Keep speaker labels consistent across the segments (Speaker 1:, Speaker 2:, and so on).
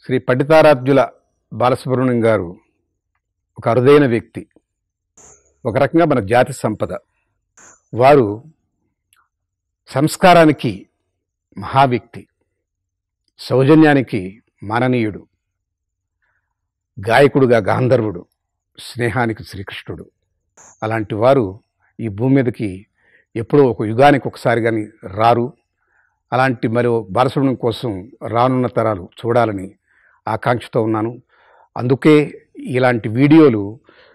Speaker 1: శ్రీ పండితారాధ్యుల బాలసుబ్రహ్మణ్యం గారు ఒక అరుదైన వ్యక్తి, ఒక రకంగా మన జాతి సంపద. వారు సంస్కారానికి మహావ్యక్తి, సౌజన్యానికి మాననీయుడు, గాయకుడుగా గాంధర్వుడు, స్నేహానికి శ్రీకృష్ణుడు. అలాంటి వారు ఈ భూమి మీదకి ఎప్పుడో ఒక యుగానికి ఒకసారి కానీ రారు. అలాంటి మరో బాలసుబ్రహ్మణ్యం కోసం రానున్న తరాలు చూడాలని ఆకాంక్షతో ఉన్నాను. అందుకే ఇలాంటి వీడియోలు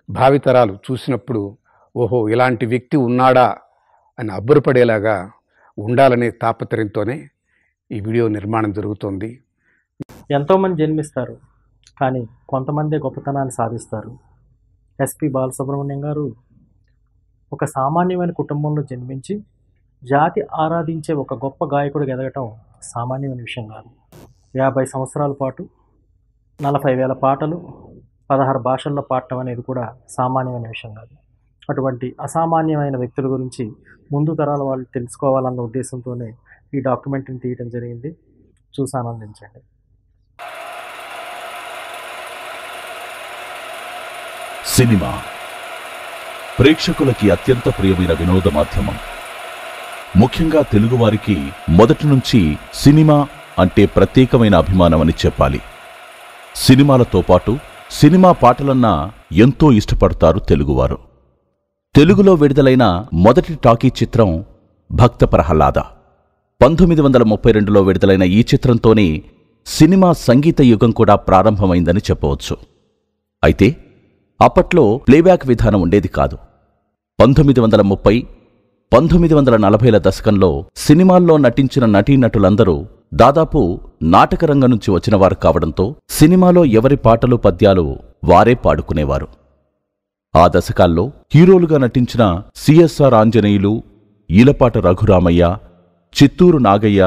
Speaker 1: భావితరాలు చూసినప్పుడు ఓహో ఇలాంటి వ్యక్తి ఉన్నాడా అని అబ్బురపడేలాగా ఉండాలనే తాపత్రయంతోనే ఈ వీడియో నిర్మాణం జరుగుతోంది.
Speaker 2: ఎంతోమంది జన్మిస్తారు, కానీ కొంతమందే గొప్పతనాన్ని సాధిస్తారు. ఎస్పి బాలసుబ్రహ్మణ్యం గారు ఒక సామాన్యమైన కుటుంబంలో జన్మించి జాతి ఆరాధించే ఒక గొప్ప గాయకుడిగా ఎదగటం సామాన్యమైన విషయం కాదు. 50 సంవత్సరాల పాటు 40,000 పాటలు 16 భాషల్లో పాడటం అనేది కూడా సామాన్యమైన విషయం కాదు. అటువంటి అసామాన్యమైన వ్యక్తుల గురించి ముందు తరాల వాళ్ళు తెలుసుకోవాలన్న ఉద్దేశంతోనే ఈ డాక్యుమెంటరీని తీయడం జరిగింది. చూసి ఆనందించండి.
Speaker 3: సినిమా ప్రేక్షకులకి అత్యంత ప్రియమైన వినోద మాధ్యమం. ముఖ్యంగా తెలుగువారికి మొదటి నుంచి సినిమా అంటే ప్రత్యేకమైన అభిమానం అని చెప్పాలి. సినిమాలతో పాటు సినిమా పాటలన్నా ఎంతో ఇష్టపడతారు తెలుగువారు. తెలుగులో విడుదలైన మొదటి టాకీ చిత్రం భక్త ప్రహ్లాద. 1932లో విడుదలైన ఈ చిత్రంతోనే సినిమా సంగీత యుగం కూడా ప్రారంభమైందని చెప్పవచ్చు. అయితే అప్పట్లో ప్లేబ్యాక్ విధానం ఉండేది కాదు. 1930, 1940ల దశకంలో సినిమాల్లో నటించిన నటీనటులందరూ దాదాపు నాటకరంగం నుంచి వచ్చినవారు కావడంతో సినిమాలో ఎవరి పాటలు పద్యాలు వారే పాడుకునేవారు. ఆ దశకాల్లో హీరోలుగా నటించిన సిఎస్ఆర్ ఆంజనేయులు, ఈలపాట రఘురామయ్య, చిత్తూరు నాగయ్య,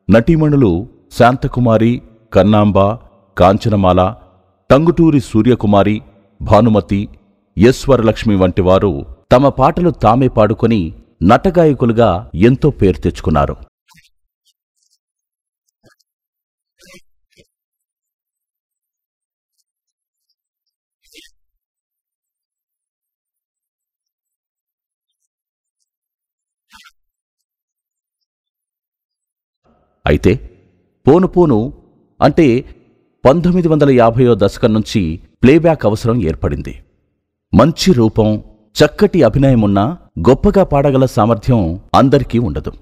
Speaker 3: నటీమణులు శాంతకుమారి, కన్నాంబ, కాంచనమాల, టంగుటూరి సూర్యకుమారి, భానుమతి, ఎస్ వరలక్ష్మి వంటి వారు తమ పాటలు తామే పాడుకొని నటగాయకులుగా ఎంతో పేరు తెచ్చుకున్నారు. అయితే పోను పోను అంటే 1950వ దశకం నుంచి ప్లేబ్యాక్ అవసరం ఏర్పడింది. మంచి రూపం, చక్కటి అభినయమున్నా గొప్పగా పాడగల సామర్థ్యం అందరికీ ఉండదు.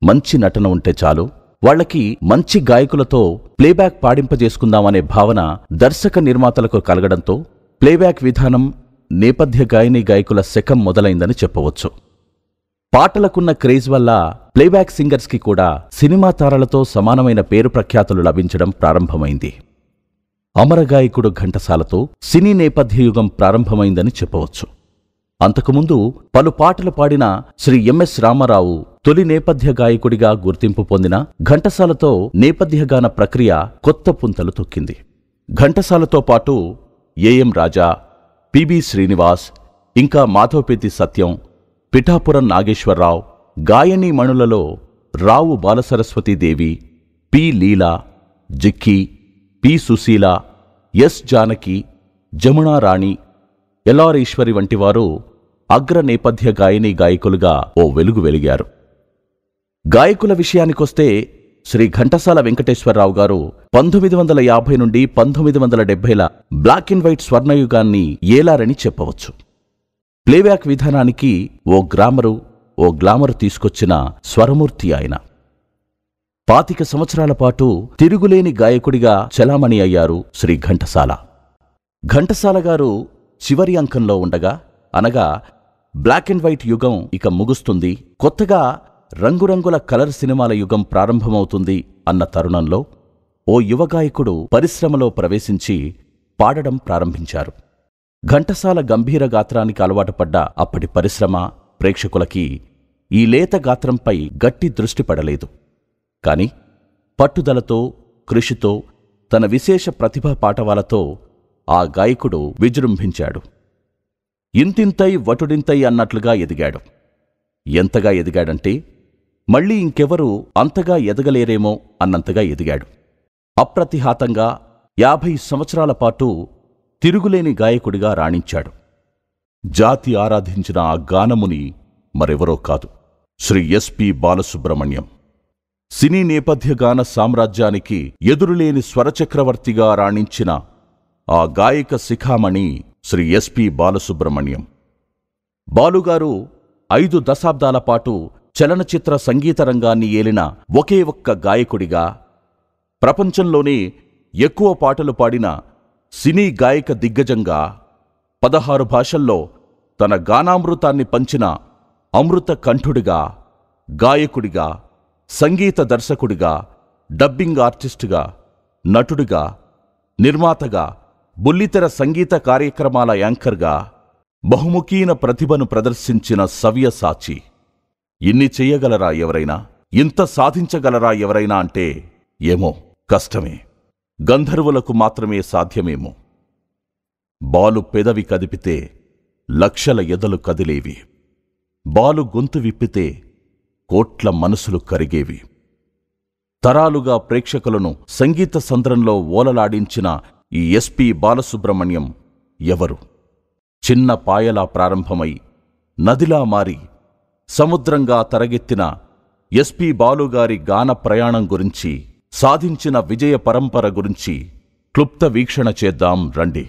Speaker 3: మంచి నటన ఉంటే చాలు, వాళ్లకి మంచి గాయకులతో ప్లేబ్యాక్ పాడింపజేసుకుందామనే భావన దర్శక నిర్మాతలకు కలగడంతో ప్లేబ్యాక్ విధానం నేపథ్య గాయనీ గాయకుల శకం మొదలైందని చెప్పవచ్చు. పాటలకున్న క్రేజ్ వల్ల ప్లేబ్యాక్ సింగర్స్కి కూడా సినిమా తారలతో సమానమైన పేరు ప్రఖ్యాతులు లభించడం ప్రారంభమైంది. అమరగాయకుడు ఘంటసాలతో సినీ నేపథ్య యుగం ప్రారంభమైందని చెప్పవచ్చు. అంతకుముందు పలు పాటలు పాడిన శ్రీ ఎంఎస్ రామారావు తొలి నేపథ్య గాయకుడిగా గుర్తింపు పొందిన ఘంటసాలతో నేపథ్యగాన ప్రక్రియ కొత్త పుంతలు తొక్కింది. ఘంటసాలతో పాటు ఏఎం రాజా, పిబి శ్రీనివాస్, ఇంకా మాధవపేతి సత్యం, పిఠాపురం నాగేశ్వరరావు, గాయనీ మణులలో Rao Balasaraswathi Devi, P Leela, Jikki, P Susheela, S Janaki, Jamuna Rani, LR Eswari వంటివారు అగ్ర నేపథ్య గాయనీ గాయకులుగా ఓ వెలుగు వెలిగారు. గాయకుల విషయానికొస్తే శ్రీ ఘంటసాల వెంకటేశ్వరరావు గారు 1950 నుండి 1970ల బ్లాక్ అండ్ వైట్ స్వర్ణయుగాన్ని ఏలారని చెప్పవచ్చు. ప్లేబ్యాక్ విధానానికి ఓ గ్లామరు తీసుకొచ్చిన స్వరమూర్తి ఆయన. 25 సంవత్సరాల పాటు తిరుగులేని గాయకుడిగా చలామణి అయ్యారు శ్రీ ఘంటసాల. ఘంటసాల గారు చివరి అంకంలో ఉండగా, అనగా బ్లాక్ అండ్ వైట్ యుగం ఇక ముగుస్తుంది, కొత్తగా రంగురంగుల కలర్ సినిమాల యుగం ప్రారంభమవుతుంది అన్న తరుణంలో ఓ యువగాయకుడు పరిశ్రమలో ప్రవేశించి పాడడం ప్రారంభించారు. ఘంటసాల గంభీర గాత్రానికి అలవాటు పడ్డ అప్పటి పరిశ్రమ, ప్రేక్షకులకి ఈ లేత గాత్రంపై గట్టి దృష్టి పడలేదు. కాని పట్టుదలతో, కృషితో, తన విశేష ప్రతిభా పాటవాలతో ఆ గాయకుడు విజృంభించాడు. ఇంతింతై వటుడింతై అన్నట్లుగా ఎదిగాడు. ఎంతగా ఎదిగాడంటే మళ్లీ ఇంకెవరూ అంతగా ఎదగలేరేమో అన్నంతగా ఎదిగాడు. అప్రతిహాతంగా 50 సంవత్సరాల పాటు తిరుగులేని గాయకుడిగా రాణించాడు. జాతి ఆరాధించిన ఆ గానముని మరెవరో కాదు, శ్రీ ఎస్పి బాలసుబ్రహ్మణ్యం. సినీ నేపథ్య గాన సామ్రాజ్యానికి ఎదురులేని స్వరచక్రవర్తిగా రాణించిన ఆ గాయక శిఖామణి శ్రీ ఎస్పి బాలసుబ్రహ్మణ్యం. బాలుగారు 5 దశాబ్దాల పాటు చలనచిత్ర సంగీత రంగాన్ని ఏలిన ఒకే ఒక్క గాయకుడిగా, ప్రపంచంలోనే ఎక్కువ పాటలు పాడిన సినీ గాయక దిగ్గజంగా, 16 భాషల్లో తన గానామృతాన్ని పంచిన అమృత కంఠుడిగా, గాయకుడిగా, సంగీత దర్శకుడిగా, డబ్బింగ్ ఆర్టిస్టుగా, నటుడిగా, నిర్మాతగా, బుల్లితెర సంగీత కార్యక్రమాల యాంకర్గా బహుముఖీన ప్రతిభను ప్రదర్శించిన సవ్యసాచి. ఇన్ని చెయ్యగలరా ఎవరైనా? ఇంత సాధించగలరా ఎవరైనా అంటే ఏమో కష్టమే, గంధర్వులకు మాత్రమే సాధ్యమేమో. బాలు పెదవి కదిపితే లక్షల ఎదలు కదిలేవి. బాలు గొంతు విప్పితే కోట్ల మనసులు కరిగేవి. తరాలుగా ప్రేక్షకులను సంగీత సంద్రంలో ఓలలాడించిన ఈ ఎస్పి బాలసుబ్రహ్మణ్యం ఎవరు? చిన్న పాయలా ప్రారంభమై నదిలా మారి సముద్రంగా తరగెత్తిన ఎస్పి బాలుగారి గాన ప్రయాణం గురించి, సాధించిన విజయ పరంపర గురించి క్లుప్త వీక్షణ చేద్దాం రండి.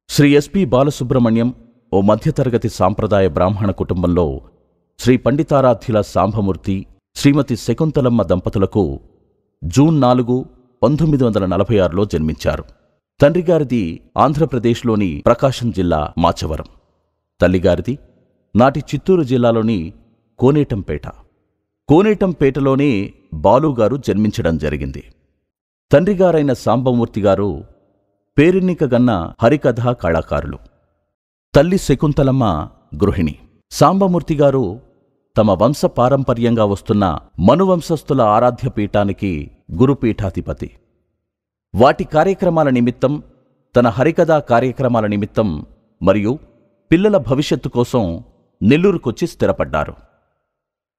Speaker 3: శ్రీ ఎస్పి బాలసుబ్రహ్మణ్యం ఓ మధ్యతరగతి సాంప్రదాయ బ్రాహ్మణ కుటుంబంలో శ్రీ పండితారాధ్యుల సాంబమూర్తి, శ్రీమతి శకుంతలమ్మ దంపతులకు జూన్ 4, 1946లో జన్మించారు. తండ్రిగారిది ఆంధ్రప్రదేశ్లోని ప్రకాశం జిల్లా మాచవరం, తల్లిగారిది నాటి చిత్తూరు జిల్లాలోని కోనేటంపేట. కోనేటంపేటలోనే బాలుగారు జన్మించడం జరిగింది. తండ్రిగారైన సాంబమూర్తిగారు పేరెన్నికగన్న హరికథా కళాకారులు, తల్లి శకుంతలమ్మ గృహిణి. సాంబమూర్తిగారు తమ వంశ పారంపర్యంగా వస్తున్న మనువంశస్థుల ఆరాధ్య పీఠానికి గురుపీఠాధిపతి. వాటి కార్యక్రమాల నిమిత్తం, తన హరికథా కార్యక్రమాల నిమిత్తం మరియు పిల్లల భవిష్యత్తు కోసం నెల్లూరుకొచ్చి స్థిరపడ్డారు.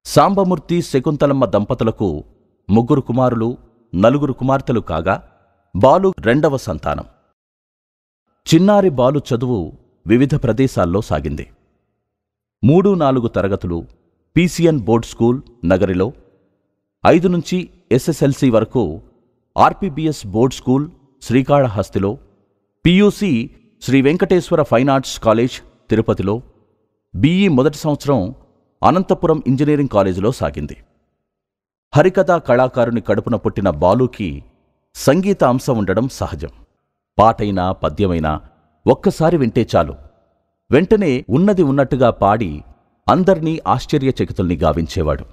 Speaker 3: సాంబమూర్తి, శకుంతలమ్మ దంపతులకు 3 కుమారులు, 4 కుమార్తెలు కాగా బాలు 2వ సంతానం. చిన్నారి బాలు చదువు వివిధ ప్రదేశాల్లో సాగింది. 3-4 తరగతులు పీసీఎన్ బోర్డ్ స్కూల్ నగరిలో, 5 నుంచి ఎస్ఎస్ఎల్సీ వరకు ఆర్పీబీఎస్ బోర్డ్ స్కూల్ శ్రీకాళహస్తిలో, PUC Sri Venkateswara fine arts college తిరుపతిలో, బీఈ మొదటి సంవత్సరం అనంతపురం ఇంజనీరింగ్ కాలేజీలో సాగింది. హరికథా కళాకారుని కడుపున పుట్టిన బాలుకి సంగీత అంశం ఉండడం సహజం. పాటైనా పద్యమైనా ఒక్కసారి వింటే చాలు, వెంటనే ఉన్నది ఉన్నట్టుగా పాడి అందర్నీ ఆశ్చర్యచకితుల్ని గావించేవాడు.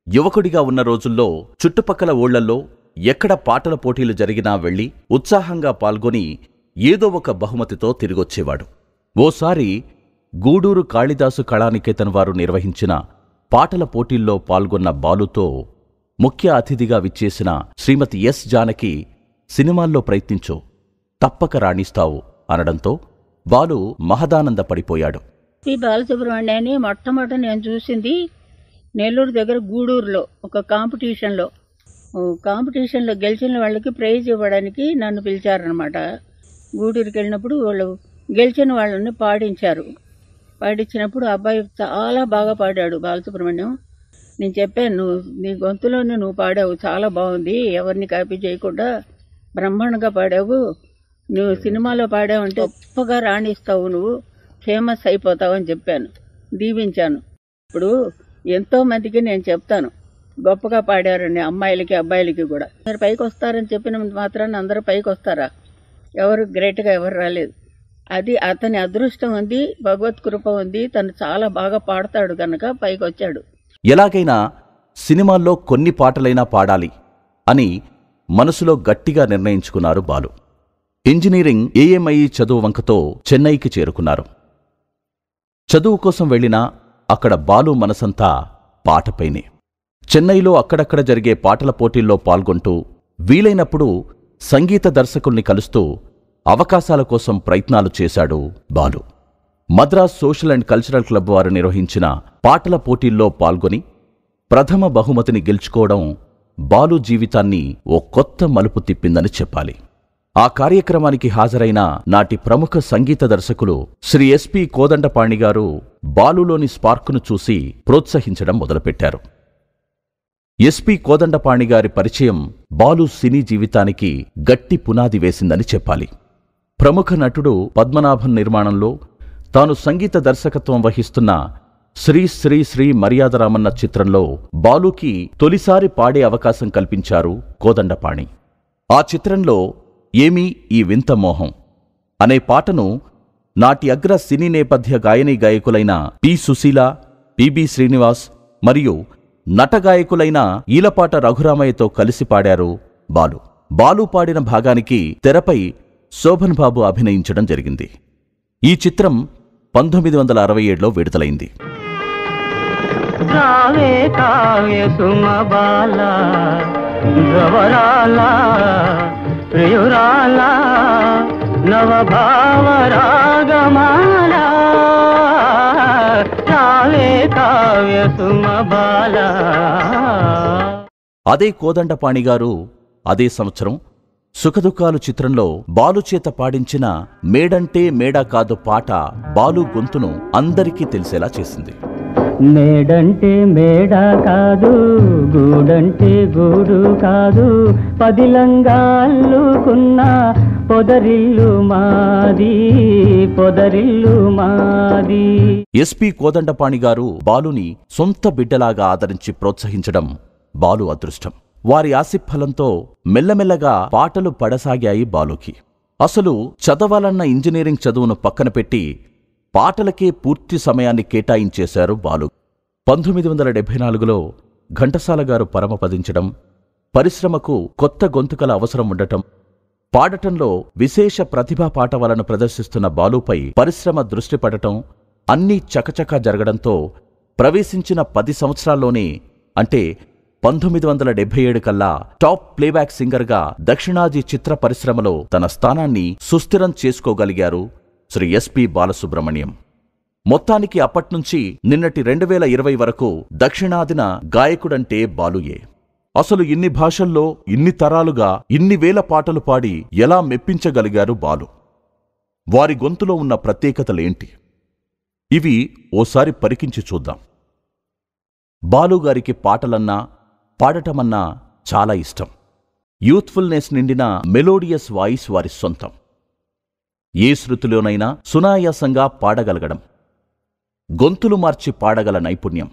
Speaker 3: యువకుడిగా ఉన్న రోజుల్లో చుట్టుపక్కల ఊళ్లల్లో ఎక్కడ పాటల పోటీలు జరిగినా వెళ్లి ఉత్సాహంగా పాల్గొని ఏదో ఒక బహుమతితో తిరిగొచ్చేవాడు. ఓసారి గూడూరు కాళిదాసు కళానికేతన్ వారు నిర్వహించిన పాటల పోటీల్లో పాల్గొన్న బాలుతో ముఖ్య అతిథిగా విచ్చేసిన శ్రీమతి ఎస్ జానకి సినిమాల్లో ప్రయత్నించు, తప్పక రాణిస్తావు అనడంతో బాలు మహదానందపడిపోయాడు.
Speaker 4: పి బాలసుబ్రహ్మణ్యాన్ని మొట్టమొదట నేను చూసింది నెల్లూరు దగ్గర గూడూరులో ఒక కాంపిటీషన్లో గెలిచిన వాళ్ళకి ప్రైజ్ ఇవ్వడానికి నన్ను పిలిచారనమాట. గూడూరుకి వెళ్ళినప్పుడు వాళ్ళు గెలిచిన వాళ్ళని పాడించినప్పుడు అబ్బాయి చాలా బాగా పాడాడు బాలసుబ్రహ్మణ్యం. నేను చెప్పాను, నువ్వు నీ గొంతులోనే నువ్వు పాడావు, చాలా బాగుంది, ఎవరిని కాపీ చేయకుండా బ్రహ్మాండంగా పాడావు, నువ్వు సినిమాలో పాడావంటే గొప్పగా రాణిస్తావు, నువ్వు ఫేమస్ అయిపోతావు అని చెప్పాను, దీవించాను. ఇప్పుడు ఎంతోమందికి నేను చెప్తాను గొప్పగా పాడారని, అమ్మాయిలకి అబ్బాయిలకి కూడా. మీరు పైకి వస్తారని చెప్పిన మాత్రాన్ని అందరూ పైకి వస్తారా? ఎవరు గ్రేట్గా ఎవరు రాలేదు. అది అతని అదృష్టం ఉంది, భగవత్ కృప ఉంది, తను చాలా బాగా పాడతాడు కనుక పైకి వచ్చాడు.
Speaker 3: ఎలాగైనా సినిమాల్లో కొన్ని పాటలైనా పాడాలి అని మనసులో గట్టిగా నిర్ణయించుకున్నారు బాలు. ఇంజనీరింగ్ ఏఎంఐఈ చదువు వంకతో చెన్నైకి చేరుకున్నారు. చదువు కోసం వెళ్ళినా అక్కడ బాలు మనసంతా పాటపైనే. చెన్నైలో అక్కడక్కడ జరిగే పాటల పోటీల్లో పాల్గొంటూ, వీలైనప్పుడు సంగీత దర్శకుల్ని కలుస్తూ అవకాశాల కోసం ప్రయత్నాలు చేశాడు Balu. Madras social and cultural club వారు నిర్వహించిన పాటల పోటీల్లో పాల్గొని ప్రథమ బహుమతిని గెలుచుకోవడం బాలు జీవితాన్ని ఓ కొత్త మలుపు తిప్పిందని చెప్పాలి. ఆ కార్యక్రమానికి హాజరైన నాటి ప్రముఖ సంగీత దర్శకులు శ్రీ ఎస్పి కోదండపాణి గారు బాలులోని స్పార్కును చూసి ప్రోత్సహించడం మొదలుపెట్టారు. ఎస్పి కోదండపాణి గారి పరిచయం బాలు సినీ జీవితానికి గట్టి పునాది వేసిందని చెప్పాలి. ప్రముఖ నటుడు పద్మనాభన్ నిర్మాణంలో తాను సంగీత దర్శకత్వం వహిస్తున్న శ్రీ శ్రీ శ్రీ మర్యాదరామన్న చిత్రంలో బాలుకి తొలిసారి పాడే అవకాశం కల్పించారు కోదండపాణి. ఆ చిత్రంలో ఏమీ ఈ వింత మోహం అనే పాటను నాటి అగ్ర సినీ నేపథ్య గాయనీ గాయకులైన పి. సుశీల, పిబి శ్రీనివాస్ మరియు నటగాయకులైన ఈలపాట రఘురామయ్యతో కలిసి పాడారు బాలు. బాలు పాడిన భాగానికి తెరపై శోభన్ బాబు అభినయించడం జరిగింది. ఈ చిత్రం 1967లో విడుదలైంది.
Speaker 5: రావే కావ్య సుమబాల ధ్రువరాల ప్రియురాల నవభావ రాగమాల రావే కావ్య సుమబాల.
Speaker 3: అదే కోదండపాణి గారు అదే సంవత్సరం సుఖదుఖాలు చిత్రంలో బాలు చేత పాడించిన మేడంటే మేడా కాదు పాట బాలు గొంతును అందరికీ తెలిసేలా చేసింది.
Speaker 5: మేడంటే మేడ కాదు, గూడంటే గూడు కాదు, పదిలంగాళ్ళుకున్న పొదరిల్లు మాది, పొదరిల్లు మాది.
Speaker 3: ఎస్పి కోదండపాణి గారు బాలుని సొంత బిడ్డలాగా ఆదరించి ప్రోత్సహించడం బాలు అదృష్టం. వారి ఆశీఫలంతో మెల్లమెల్లగా పాటలు పడసాగాయి బాలుకి. అసలు చదవాలన్న ఇంజనీరింగ్ చదువును పక్కన పెట్టి పాటలకే పూర్తి సమయాన్ని కేటాయించేశారు బాలు. 1974లో ఘంటసాల గారు పరమపదించడం, పరిశ్రమకు కొత్త గొంతుకల అవసరం ఉండటం, పాడటంలో విశేష ప్రతిభా పాటవాలను ప్రదర్శిస్తున్న బాలుపై పరిశ్రమ దృష్టి పడటం అన్నీ చకచకా జరగడంతో ప్రవేశించిన 10 సంవత్సరాల్లోనే అంటే 1977 కల్లా టాప్ ప్లేబ్యాక్ సింగర్గా దక్షిణాది చిత్ర పరిశ్రమలో తన స్థానాన్ని సుస్థిరం చేసుకోగలిగారు శ్రీ ఎస్పి బాలసుబ్రహ్మణ్యం. మొత్తానికి అప్పట్నుంచి నిన్నటి 2020 వరకు దక్షిణాదిన గాయకుడంటే బాలుయే. అసలు ఇన్ని భాషల్లో ఇన్ని తరాలుగా ఇన్ని వేల పాటలు పాడి ఎలా మెప్పించగలిగారు బాలు? వారి గొంతులో ఉన్న ప్రత్యేకతలేంటి? ఇవి ఓసారి పరికించి చూద్దాం. బాలుగారికి పాటలన్నా పాడటమన్నా చాలా ఇష్టం. యూత్ఫుల్నెస్ నిండిన మెలోడియస్ వాయిస్ వారి సొంతం. ఏ శృతిలోనైనా సునాయాసంగా పాడగలగడం, గొంతులు మార్చి పాడగల నైపుణ్యం,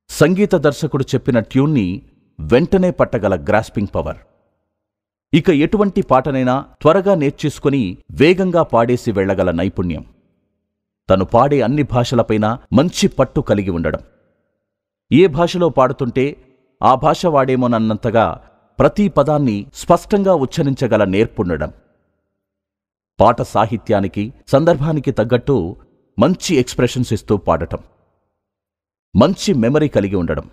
Speaker 3: సంగీత దర్శకుడు చెప్పిన ట్యూన్ని వెంటనే పట్టగల గ్రాస్పింగ్ పవర్. ఇక ఎటువంటి పాటనైనా త్వరగా నేర్చేసుకుని వేగంగా పాడేసి వెళ్లగల నైపుణ్యం. తను పాడే అన్ని భాషలపైన మంచి పట్టు కలిగి ఉండడం. ఏ భాషలో పాడుతుంటే ఆ భాష వాడేమోనన్నంతగా ప్రతి పదాన్ని స్పష్టంగా ఉచ్చరించగల నేర్పుండడం. పాట సాహిత్యానికి సందర్భానికి తగ్గట్టు మంచి ఎక్స్ప్రెషన్స్ ఇస్తూ పాడటం. మంచి మెమరీ కలిగి ఉండడం.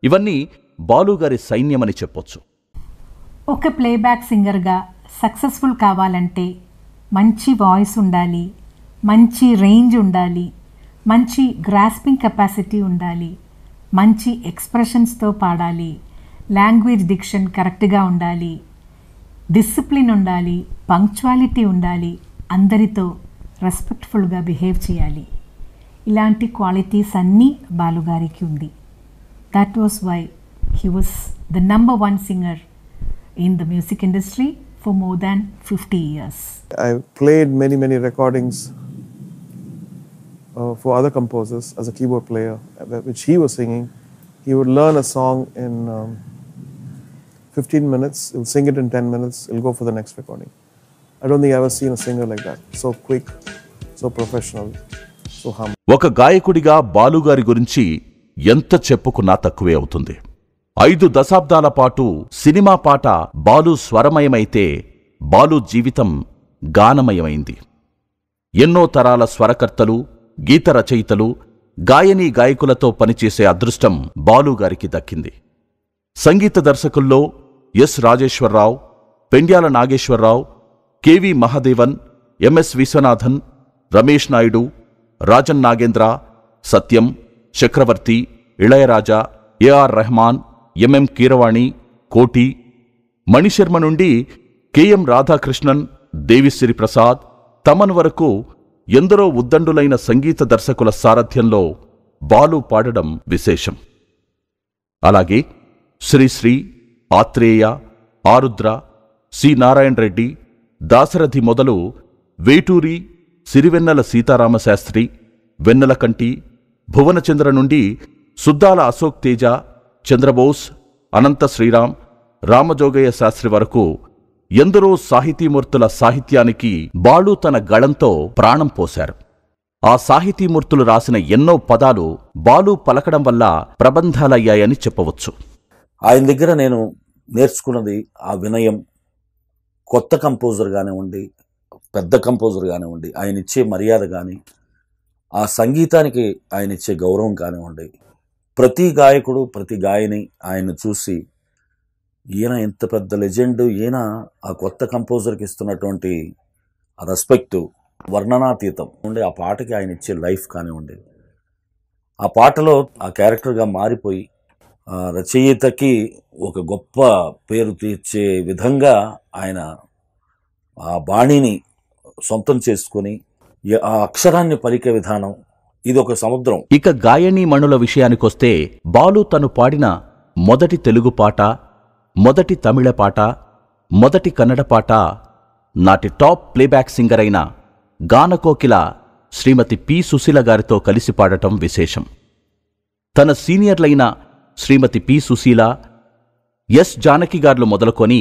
Speaker 3: ఇవన్నీ బాలుగారి సైన్యమని చెప్పొచ్చు.
Speaker 6: ఒక ప్లేబ్యాక్ సింగర్గా సక్సెస్ఫుల్ కావాలంటే మంచి వాయిస్ ఉండాలి, మంచి రేంజ్ ఉండాలి, మంచి గ్రాస్పింగ్ కెపాసిటీ ఉండాలి, మంచి ఎక్స్ప్రెషన్స్తో పాడాలి, లాంగ్వేజ్ డిక్షన్ కరెక్ట్గా ఉండాలి, డిసిప్లిన్ ఉండాలి, పంక్చువాలిటీ ఉండాలి, అందరితో రెస్పెక్ట్ఫుల్గా బిహేవ్ చేయాలి. ఇలాంటి క్వాలిటీస్ అన్నీ బాలుగారికి ఉంది. That was why he was the number 1 singer in the music industry for more than 50 years.
Speaker 7: I played many recordings for other composers as a keyboard player, which he was singing. He would learn a song in 15 minutes, he'll sing it in 10 minutes, he'll go for the next recording. I don't think I've ever seen a singer like that. So quick, so professional, so humble.
Speaker 3: ఒక గాయకుడిగా బాలుగారి గురించి ఎంత చెప్పుకున్నా తక్కువే అవుతుంది. 5 దశాబ్దాల పాటు cinema పాట బాలు స్వరమయమైతే బాలు జీవితం గానమయమైంది. ఎన్నో తరాల స్వరకర్తలు, గీత రచయితలు, గాయనీ గాయకులతో పనిచేసే అదృష్టం బాలుగారికి దక్కింది. సంగీత దర్శకుల్లో S Rajeswara Rao, Pendyala Nageswara Rao, KV Mahadevan, MS Viswanathan, Ramesh Naidu, Rajan Nagendra, Satyam, Chakravarthy, Ilaiyaraaja, AR Rahman, MM Keeravani, Koti, Mani Sharma నుండి కెఎం రాధాకృష్ణన్, దేవిశ్రీ ప్రసాద్, తమన్ వరకు ఎందరో ఉద్దండులైన సంగీత దర్శకుల సారథ్యంలో బాలు పాడడం విశేషం. అలాగే శ్రీశ్రీ, ఆత్రేయ, ఆరుద్ర, సి నారాయణ రెడ్డి, దాశరథి మొదలు వేటూరి, సిరివెన్నెల సీతారామశాస్త్రి, వెన్నెలకంటి, భువనచంద్ర నుండి సుద్దాల అశోక్ తేజ, చంద్రబోస్, అనంత శ్రీరామ్, రామజోగయ్య శాస్త్రి వరకు ఎందరో సాహితీమూర్తుల సాహిత్యానికి బాలు తన గళంతో ప్రాణం పోశారు. ఆ సాహితీమూర్తులు రాసిన ఎన్నో పదాలు బాలు పలకడం వల్ల ప్రబంధాలయ్యాయని చెప్పవచ్చు.
Speaker 8: ఆయన దగ్గర నేను నేర్చుకున్నది ఆ వినయం. కొత్త కంపోజర్ కానివ్వండి, పెద్ద కంపోజర్ కానివ్వండి, ఆయన ఇచ్చే మర్యాద కానీ, ఆ సంగీతానికి ఆయన ఇచ్చే గౌరవం కానివ్వండి, ప్రతి గాయకుడు ప్రతి గాయని ఆయన్ని చూసి ఈయన ఇంత పెద్ద లెజెండ్, ఈయన ఆ కొత్త కంపోజర్కి ఇస్తున్నటువంటి ఆ రెస్పెక్టు వర్ణనాతీతం ఉండే. ఆ పాటకి ఆయన ఇచ్చే లైఫ్ కానివ్వండి, ఆ పాటలో ఆ క్యారెక్టర్గా మారిపోయి రచయితకి ఒక గొప్ప పేరు తీర్చే విధంగా ఆయన ఆ బాణిని సొంతం చేసుకుని ఆ అక్షరాన్ని పలికే విధానం, ఇది ఒక సముద్రం.
Speaker 3: ఇక గాయనీమణుల విషయానికొస్తే బాలు తను పాడిన మొదటి తెలుగు పాట, మొదటి తమిళ పాట, మొదటి కన్నడ పాట నాటి టాప్ ప్లేబ్యాక్ సింగర్ అయిన గానకోకిల శ్రీమతి పి సుశీల గారితో కలిసి పాడటం విశేషం. తన సీనియర్లైన శ్రీమతి పి సుశీల, ఎస్ జానకి గార్లు మొదలుకొని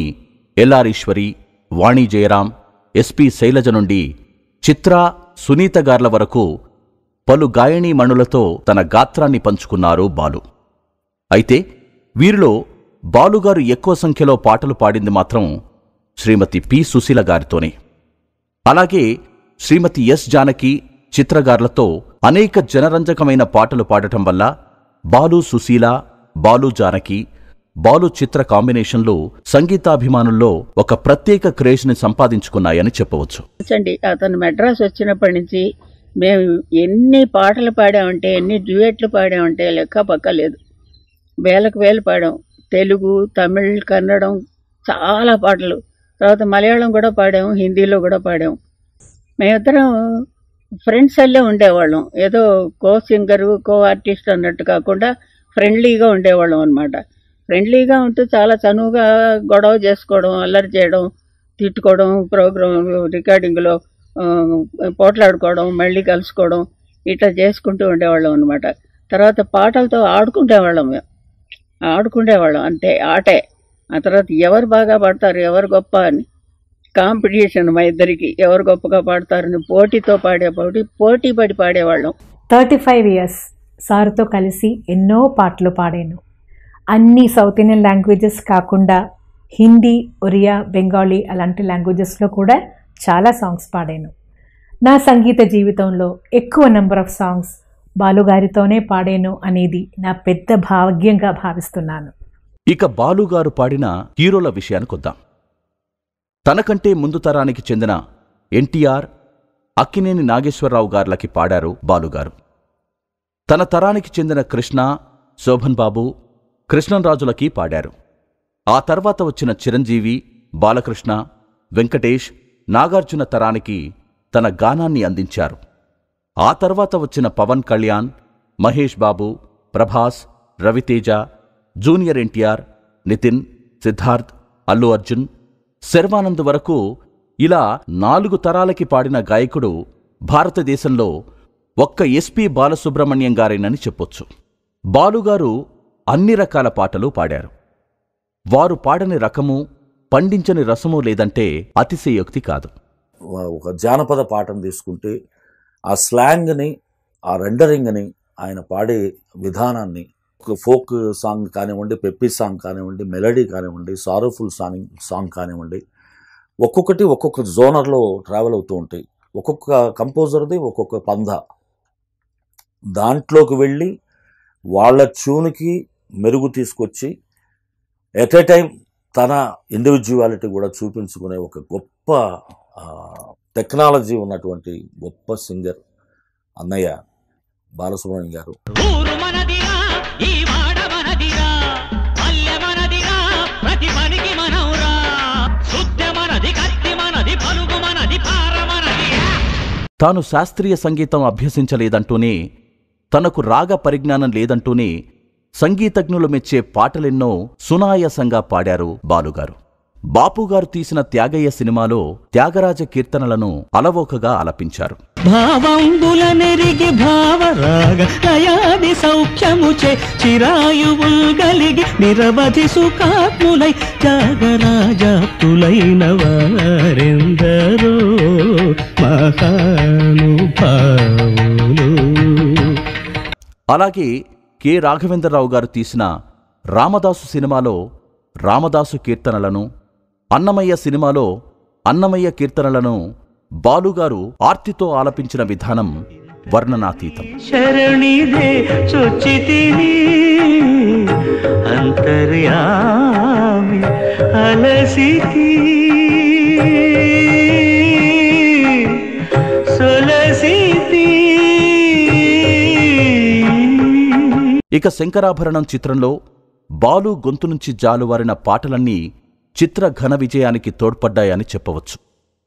Speaker 3: ఎల్ఆర్ ఈశ్వరి, వాణి జయరాం, ఎస్పి శైలజ నుండి చిత్ర, సునీత గార్ల వరకు పలు గాయనీమణులతో తన గాత్రాన్ని పంచుకున్నారు బాలు. అయితే వీరిలో బాలుగారు ఎక్కువ సంఖ్యలో పాటలు పాడింది మాత్రం శ్రీమతి పి సుశీల గారితోనే. అలాగే శ్రీమతి ఎస్ జానకి, చిత్రగార్లతో అనేక జనరంజకమైన పాటలు పాడటం వల్ల బాలు సుశీల, బాలు జానకి, బాలు చిత్ర కాంబినేషన్లు సంగీతాభిమానుల్లో ఒక ప్రత్యేక క్రేజ్ని సంపాదించుకున్నాయని చెప్పవచ్చు.
Speaker 4: అతను మెడ్రాస్ వచ్చినప్పటి నుంచి మేము ఎన్ని పాటలు పాడామంటే, ఎన్ని డ్యూయెట్లు పాడామంటే లెక్క పక్క లేదు. వేలకు వేలు పాడాం. తెలుగు, తమిళ్, కన్నడం చాలా పాటలు. తర్వాత మలయాళం కూడా పాడాము, హిందీలో కూడా పాడాము. మేమిద్దరం ఫ్రెండ్స్ అల్లే ఉండేవాళ్ళం. ఏదో కో సింగరు, కో ఆర్టిస్ట్ అన్నట్టు కాకుండా ఫ్రెండ్లీగా ఉండేవాళ్ళం అనమాట. ఫ్రెండ్లీగా ఉంటూ చాలా చనువుగా గొడవ చేసుకోవడం, అల్లరి చేయడం, తిట్టుకోవడం, ప్రోగ్రామ్ రికార్డింగ్లో పోట్లాడుకోవడం, మళ్ళీ కలుసుకోవడం, ఇట్లా చేసుకుంటూ ఉండేవాళ్ళం అనమాట. తర్వాత పాటలతో ఆడుకుంటేవాళ్ళం. మేము ఆడుకుండేవాళ్ళం అంతే, ఆటే. ఆ తర్వాత ఎవరు బాగా పాడతారు, ఎవరు గొప్ప అని కాంపిటీషన్ మా ఇద్దరికి, ఎవరు గొప్పగా పాడతారని పోటీ పడి పాడేవాళ్ళం.
Speaker 6: 35 years సార్తో కలిసి ఎన్నో పాటలు పాడాను. అన్ని సౌత్ ఇండియన్ లాంగ్వేజెస్ కాకుండా హిందీ, ఒరియా, బెంగాలీ అలాంటి లాంగ్వేజెస్లో కూడా చాలా సాంగ్స్ పాడాను. నా సంగీత జీవితంలో ఎక్కువ నెంబర్ ఆఫ్ సాంగ్స్ బాలుగారితోనే పాడాను అనేది నా పెద్ద భాగ్యంగా భావిస్తున్నాను.
Speaker 3: ఇక బాలుగారు పాడిన హీరోల విషయానికొద్దాం. తనకంటే ముందు తరానికి చెందిన ఎన్టీఆర్, అక్కినేని నాగేశ్వరరావు గార్లకి పాడారు బాలుగారు. తన తరానికి చెందిన కృష్ణ, శోభన్ బాబు, కృష్ణంరాజులకి పాడారు. ఆ తర్వాత వచ్చిన చిరంజీవి, బాలకృష్ణ, వెంకటేష్, నాగార్జున తరానికి తన గానాన్ని అందించారు. ఆ తర్వాత వచ్చిన పవన్ కళ్యాణ్, మహేష్ బాబు, ప్రభాస్, రవితేజ, జూనియర్ ఎన్టీఆర్, నితిన్, సిద్ధార్థ్, అల్లు అర్జున్, శర్వానంద్ వరకు ఇలా 4 తరాలకి పాడిన గాయకుడు భారతదేశంలో ఒక్క ఎస్పి బాలసుబ్రహ్మణ్యం గారేనని చెప్పొచ్చు. బాలుగారు అన్ని రకాల పాటలు పాడారు. వారు పాడని రకము, పండించని రసము లేదంటే అతిశయోక్తి కాదు.
Speaker 8: ఒక జానపద పాటను తీసుకుంటే ఆ స్లాంగ్ని, ఆ రెండరింగ్ని, ఆయన పాడే విధానాన్ని, ఒక ఫోక్ సాంగ్ కానివ్వండి, పెప్పీ సాంగ్ కానివ్వండి, మెలడీ కానివ్వండి, సారోఫుల్ సాంగ్ కానివ్వండి, ఒక్కొక్కటి ఒక్కొక్క జోనర్లో ట్రావెల్ అవుతూ ఉంటాయి. ఒక్కొక్క కంపోజర్ది ఒక్కొక్క పంధ. దాంట్లోకి వెళ్ళి వాళ్ళ ట్యూన్కి మెరుగు తీసుకొచ్చి ఎట్ ఏ టైం తన ఇండివిజువాలిటీ కూడా చూపించుకునే ఒక గొప్ప టెక్నాలజీ ఉన్నటువంటి గొప్ప సింగర్ అన్నయ్య బాలసుబ్రహ్మణ్యం గారు.
Speaker 9: ప్రతి పనికి మనవురా, శుద్ధ మనది
Speaker 3: తాను శాస్త్రీయ సంగీతం అభ్యసించలేదంటూనే, తనకు రాగ పరిజ్ఞానం లేదంటూనే సంగీతజ్ఞులు మెచ్చే పాటలెన్నో సునాయాసంగా పాడారు బాలుగారు. బాపుగారు తీసిన త్యాగయ్య సినిమాలో త్యాగరాజ కీర్తనలను అలవోకగా ఆలపించారు.
Speaker 5: భావంబుల నెరిగి భావరాగ లయాది సౌఖ్యముచే చిరాయువుల్ గలిగి నిరవధి సుఖాత్ములై త్యాగరాజాప్తులైన వారెందరో మహానుభావులు.
Speaker 3: అలాగే కె రాఘవేంద్రరావు గారు తీసిన రామదాసు సినిమాలో రామదాసు కీర్తనలను, అన్నమయ్య సినిమాలో అన్నమయ్య కీర్తనలను బాలుగారు ఆర్తితో ఆలపించిన విధానం వర్ణనాతీతం.
Speaker 5: శరణిదే చొచ్చితిని అంతర్యామి అలసితి సొలసితి.
Speaker 3: ఇక శంకరాభరణం చిత్రంలో బాలు గొంతు నుంచి జాలువారిన పాటలన్నీ చిత్ర ఘన విజయానికి తోడ్పడ్డాయని చెప్పవచ్చు.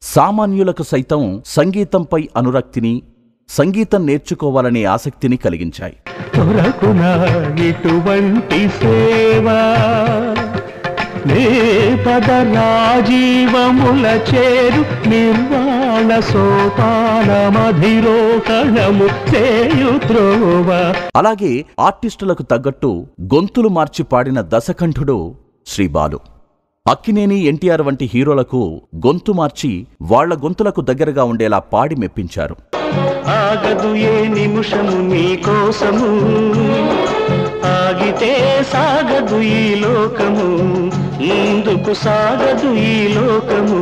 Speaker 3: సామాన్యులకు సైతం సంగీతంపై అనురక్తిని, సంగీతం నేర్చుకోవాలనే ఆసక్తిని కలిగించాయి.
Speaker 5: ఇటువంటి సేవా నే పదరాజీవముల చేరు నిర్వాణ సోపానమధిరోహణము చేయుత్రోవ.
Speaker 3: అలాగే ఆర్టిస్టులకు తగ్గట్టు గొంతులు మార్చి పాడిన దశకంఠుడు శ్రీ బాలు. అక్కినేని, ఎన్టీఆర్ వంటి హీరోలకు గొంతు మార్చి వాళ్ల గొంతులకు దగ్గరగా ఉండేలా పాడి మెప్పించారు.
Speaker 5: ఆగదు ఏ నిమిషము నీ కోసము, ఆగితే సాగదు ఈ లోకము, ముందుకు సాగదు ఈ లోకము.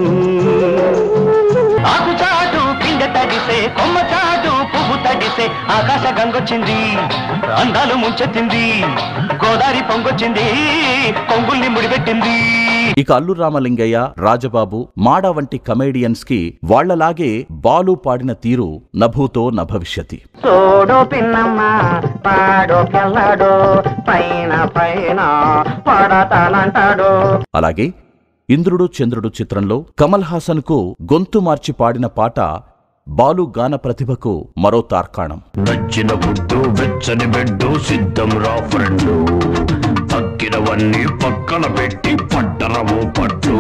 Speaker 5: ఆకుచాటు పిండ తడిసే, కొమ్మ చాటు పువ్వు తడిసే, ఆకాశ గంగొచ్చింది, అందాలు ముంచెత్తింది, గోదావరి పొంగొచ్చింది, కొంగుల్ని ముడిపెట్టింది.
Speaker 3: ఇక అల్లు రామలింగయ్య, రాజబాబు, మాడ వంటి కమేడియన్స్ కి వాళ్లలాగే బాలు పాడిన తీరు నభూతో నభవిష్యతి.
Speaker 5: సోడో పిన్నమ్మ పాడో పిల్లడో పైన పైన పడతానంటాడు.
Speaker 3: అలాగే ఇంద్రుడు చంద్రుడు చిత్రంలో కమల్ హాసన్ కు గొంతు మార్చి పాడిన పాట బాలు గాన ప్రతిభకు మరో తార్కాణం.
Speaker 9: నచ్చిన గుడ్డు వెచ్చని బెడ్డు సిద్ధం రా ఫ్రెండు, తక్కినవన్నీ పక్కన పెట్టి పట్టరవో పట్టు.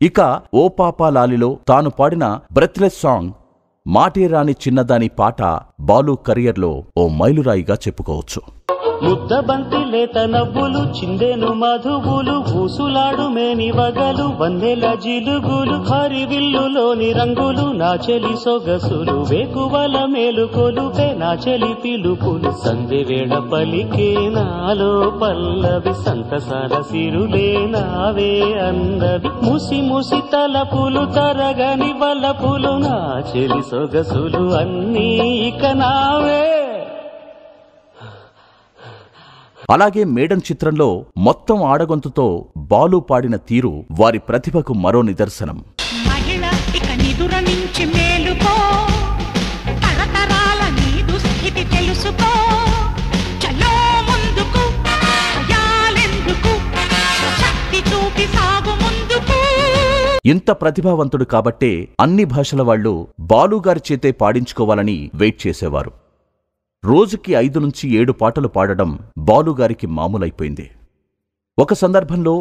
Speaker 3: ఇక ఓ పాపా లాలిలో తాను పాడిన బ్రెత్లెస్ సాంగ్ మాటేరాని చిన్నదాని పాట బాలు కెరియర్లో ఓ మైలురాయిగా చెప్పుకోవచ్చు.
Speaker 5: ముద్దబంతి లేత నవ్వులు, చిందెను మధువులు, ఊసులాడు మేని వగలు, వందెల జిలుగులు, హరివిల్లులోని రంగులు, నా చెలి సొగసులు, వేకువల మేలుకొలుపే నా చెలి పిలుపులు, సంధి వేళ పలికే నాలో పల్లవి, సంతసాల సిరులే నావే అందవి, ముసి ముసి తలపులు, తరగని వలపులు, నా చెలి సొగసులు అన్నీ ఇక నావే.
Speaker 3: అలాగే మేడం చిత్రంలో మొత్తం ఆడగొంతుతో బాలు పాడిన తీరు వారి ప్రతిభకు మరో నిదర్శనం.
Speaker 10: మహిళ ఇక నిదుర నుంచి మేలుకో, తరతరాల నీ దుస్థితి తెలుసుకో, చలో ముందుకు భయాలెందుకు, శక్తి చూపి సాగు ముందుకు.
Speaker 3: ఇంత ప్రతిభావంతుడు కాబట్టే అన్ని భాషల వాళ్లు బాలుగారి చేతే పాడించుకోవాలని వెయిట్ చేసేవారు. రోజుకి 5 నుంచి 7 పాటలు పాడడం బాలుగారికి మామూలైపోయింది. ఒక సందర్భంలో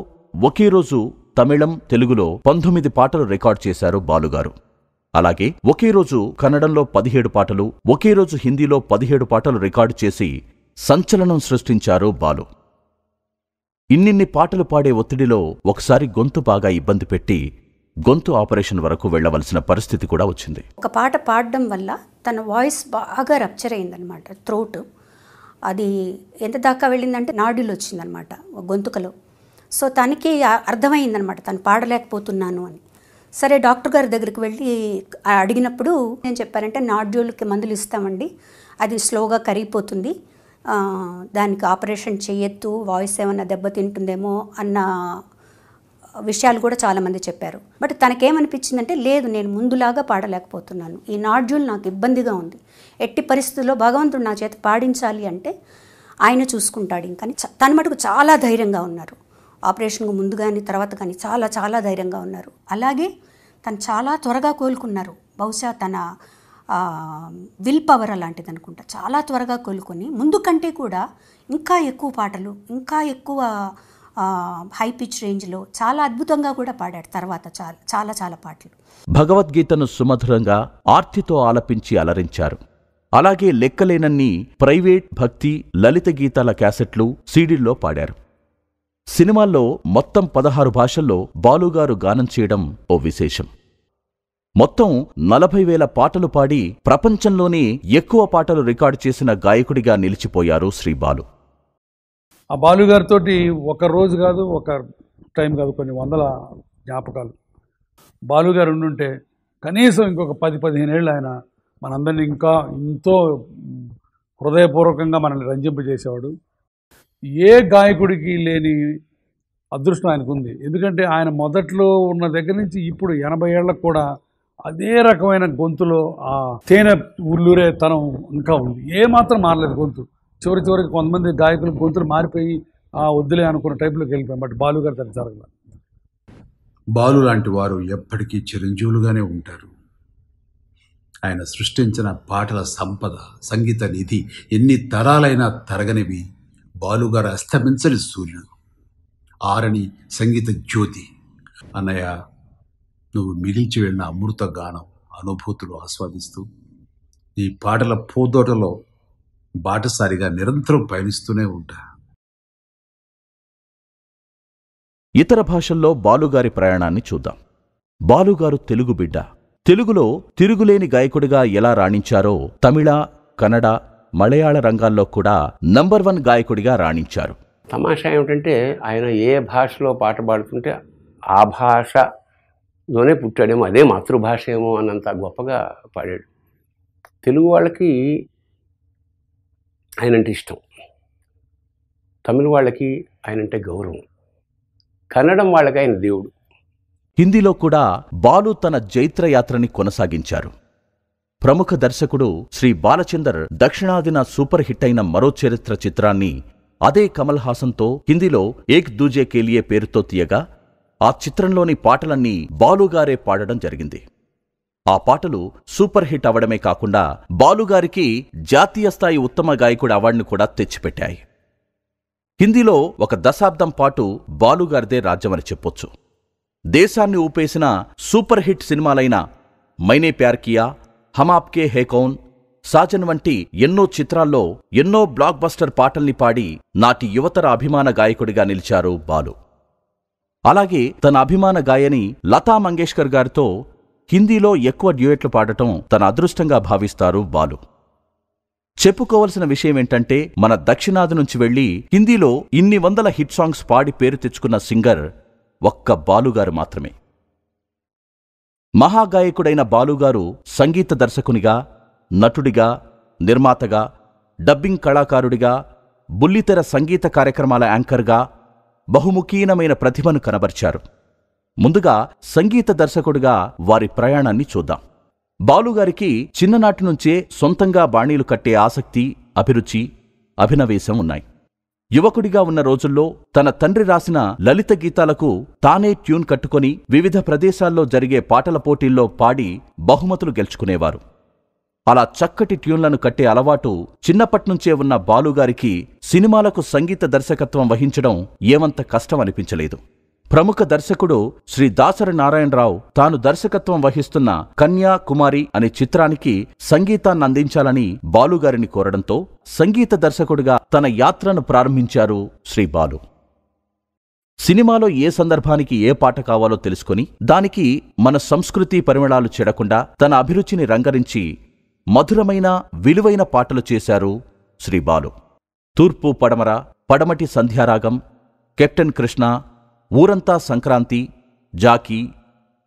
Speaker 3: ఒకే రోజు తమిళం, తెలుగులో 19 పాటలు రికార్డ్ చేశారు బాలుగారు. అలాగే ఒకే రోజు కన్నడంలో 17 పాటలు, ఒకే రోజు హిందీలో 17 పాటలు రికార్డు చేసి సంచలనం సృష్టించారు బాలు. ఇన్నిన్ని పాటలు పాడే ఒత్తిడిలో ఒకసారి గొంతు బాగా ఇబ్బంది పెట్టి గొంతు ఆపరేషన్ వరకు వెళ్లవలసిన పరిస్థితి కూడా వచ్చింది.
Speaker 11: ఒక పాట పాడడం వల్ల తన వాయిస్ బాగా రప్చర్ అయిందనమాట, థ్రోట్. అది ఎంత దాకా వెళ్ళిందంటే నాడులు వచ్చిందనమాట గొంతుకలో. సో తనకి అర్థమైందనమాట తను పాడలేకపోతున్నాను అని. సరే డాక్టర్ గారి దగ్గరికి వెళ్ళి అడిగినప్పుడు ఏం చెప్పారంటే, నాడ్యూల్కి మందులు ఇస్తామండి, అది స్లోగా కరిగిపోతుంది, దానికి ఆపరేషన్ చేయొద్దు, వాయిస్ ఏమన్నా దెబ్బతింటుందేమో అన్న విషయాలు కూడా చాలామంది చెప్పారు. బట్ తనకేమనిపించిందంటే, లేదు నేను ముందులాగా పాడలేకపోతున్నాను, ఈ నాడ్యూల్ నాకు ఇబ్బందిగా ఉంది, ఎట్టి పరిస్థితుల్లో భగవంతుడు నా చేత పాడించాలి అంటే ఆయన చూసుకుంటాడు ఇంకని తన మటుకు చాలా ధైర్యంగా ఉన్నారు. ఆపరేషన్కు ముందు కానీ తర్వాత కానీ చాలా చాలా ధైర్యంగా ఉన్నారు. అలాగే తను చాలా త్వరగా కోలుకున్నారు. బహుశా తన విల్ పవర్ అలాంటిది అనుకుంటా. చాలా త్వరగా కోలుకొని ముందు కంటే కూడా ఇంకా ఎక్కువ పాటలు, ఇంకా ఎక్కువ హై పిచ్ రేంజ్లో చాలా అద్భుతంగా కూడా పాడాడు తర్వాత చాలా చాలా పాటలు.
Speaker 3: భగవద్గీతను సుమధురంగా ఆర్తితో ఆలపించి అలరించారు. అలాగే లెక్కలేనన్ని ప్రైవేట్, భక్తి, లలిత గీతాల క్యాసెట్లు, సీడీల్లో పాడారు. సినిమాల్లో మొత్తం 16 భాషల్లో బాలుగారు గానం చేయడం ఓ విశేషం. మొత్తం 40,000 పాటలు పాడి ప్రపంచంలోనే ఎక్కువ పాటలు రికార్డు చేసిన గాయకుడిగా నిలిచిపోయారు శ్రీ బాలు.
Speaker 12: ఆ బాలుగారితో ఒక రోజు కాదు, ఒక టైం కాదు, కొన్ని వందల జ్ఞాపకాలు. బాలుగారు ఉండుంటే కనీసం ఇంకొక 10-15 ఏళ్ళు ఆయన మనందరినీ ఇంకా ఎంతో హృదయపూర్వకంగా మనల్ని రంజింపజేసేవాడు. ఏ గాయకుడికి లేని అదృష్టం ఆయనకు ఉంది. ఎందుకంటే ఆయన మొదట్లో ఉన్న దగ్గర నుంచి ఇప్పుడు 80 ఏళ్లకు కూడా అదే రకమైన గొంతులో ఆ తేనె ఉల్లూరే తనం ఇంకా ఉంది. ఏమాత్రం మారలేదు గొంతు. చివరికి కొంతమంది గాయకులు గొంతులు మారిపోయి వద్దులే అనుకున్న టైప్లోకి వెళ్ళిపోయాం. బట్ బాలుగారు తను జరగలేదు.
Speaker 13: బాలు లాంటి వారు ఎప్పటికీ చిరంజీవులుగానే ఉంటారు. ఆయన సృష్టించిన పాటల సంపద, సంగీత నిధి ఎన్ని తరాలైనా తరగనివి. బాలుగారు అస్తమించని సూర్యుడు, ఆరని సంగీత జ్యోతి. అన్నయ్య, నువ్వు మిగిల్చి వెళ్ళిన అమృత గానం, అనుభూతులు ఆస్వాదిస్తూ ఈ పాటల పూదోటలో బాటసారిగా నిరంతరం పయనిస్తూనే ఉంటా.
Speaker 3: ఇతర భాషల్లో బాలుగారి ప్రయాణాన్ని చూద్దాం. బాలుగారు తెలుగు బిడ్డ. తెలుగులో తిరుగులేని గాయకుడిగా ఎలా రాణించారో తమిళ, కన్నడ, మలయాళ రంగాల్లో కూడా నంబర్ 1 గాయకుడిగా రాణించారు.
Speaker 14: తమాషా ఏమిటంటే ఆయన ఏ భాషలో పాట పాడుతుంటే ఆ భాషలోనే పుట్టాడేమో, అదే మాతృభాష ఏమో అన్నంత గొప్పగా పాడాడు. తెలుగు వాళ్ళకి ఆయనంటే ఇష్టం, తమిళ వాళ్ళకి ఆయనంటే గౌరవం, కన్నడం వాళ్ళకి ఆయన దేవుడు.
Speaker 3: హిందీలో కూడా బాలు తన జైత్రయాత్రని కొనసాగించారు. ప్రముఖ దర్శకుడు శ్రీ బాలచందర్ దక్షిణాదిన సూపర్ హిట్ అయిన మరో చరిత్ర చిత్రాన్ని అదే కమల్ హాసన్తో హిందీలో ఏక్ దూజే కేలియే పేరుతో తీయగా ఆ చిత్రంలోని పాటలన్నీ బాలుగారే పాడడం జరిగింది. ఆ పాటలు సూపర్ హిట్ అవడమే కాకుండా బాలుగారికి జాతీయ స్థాయి ఉత్తమ గాయకుడి అవార్డును కూడా తెచ్చిపెట్టాయి. హిందీలో ఒక దశాబ్దం పాటు బాలుగారిదే రాజ్యమని చెప్పొచ్చు. దేశాన్ని ఊపేసిన సూపర్ హిట్ సినిమాలైన మైనే ప్యార్ కియా, హమ్ ఆప్కే హే కౌన్, సాజన్ వంటి ఎన్నో చిత్రాల్లో ఎన్నో బ్లాక్ బస్టర్ పాటల్ని పాడి నాటి యువతర అభిమాన గాయకుడిగా నిలిచారు బాలు. అలాగే తన అభిమాన గాయని లతా మంగేష్కర్ గారితో హిందీలో ఎక్కువ డ్యూయెట్లు పాడటం తన అదృష్టంగా భావిస్తారు బాలు. చెప్పుకోవలసిన విషయమేంటంటే మన దక్షిణాది నుంచి వెళ్లి హిందీలో ఇన్ని వందల హిట్ సాంగ్స్ పాడి పేరు తెచ్చుకున్న సింగర్ ఒక్క బాలుగారు మాత్రమే. మహాగాయకుడైన బాలుగారు సంగీత దర్శకునిగా, నటుడిగా, నిర్మాతగా, డబ్బింగ్ కళాకారుడిగా, బుల్లితెర సంగీత కార్యక్రమాల యాంకర్గా బహుముఖీనమైన ప్రతిభను కనబర్చారు. ముందుగా సంగీత దర్శకుడిగా వారి ప్రయాణాన్ని చూద్దాం. బాలుగారికి చిన్ననాటి నుంచే సొంతంగా బాణీలు కట్టే ఆసక్తి, అభిరుచి, అభినవేశం ఉన్నాయి. యువకుడిగా ఉన్న రోజుల్లో తన తండ్రి రాసిన లలిత గీతాలకు తానే ట్యూన్ కట్టుకొని వివిధ ప్రదేశాల్లో జరిగే పాటల పోటీల్లో పాడి బహుమతులు గెలుచుకునేవారు. అలా చక్కటి ట్యూన్లను కట్టే అలవాటు చిన్నప్పట్నుంచే ఉన్న బాలుగారికి సినిమాలకు సంగీత దర్శకత్వం వహించడం ఏమంత కష్టం అనిపించలేదు. ప్రముఖ దర్శకుడు శ్రీ దాసరి నారాయణరావు తాను దర్శకత్వం వహిస్తున్న కన్యాకుమారి అనే చిత్రానికి సంగీతాన్ని అందించాలని బాలుగారిని కోరడంతో సంగీత దర్శకుడిగా తన యాత్రను ప్రారంభించారు శ్రీ బాలు. సినిమాలో ఏ సందర్భానికి ఏ పాట కావాలో తెలుసుకుని దానికి మన సంస్కృతి పరిమళాలు చెడకుండా తన అభిరుచిని రంగరించి మధురమైన, విలువైన పాటలు చేశారు శ్రీ బాలు. తూర్పు పడమర, పడమటి సంధ్యారాగం, కెప్టెన్ కృష్ణ, ఊరంతా సంక్రాంతి, జాకీ,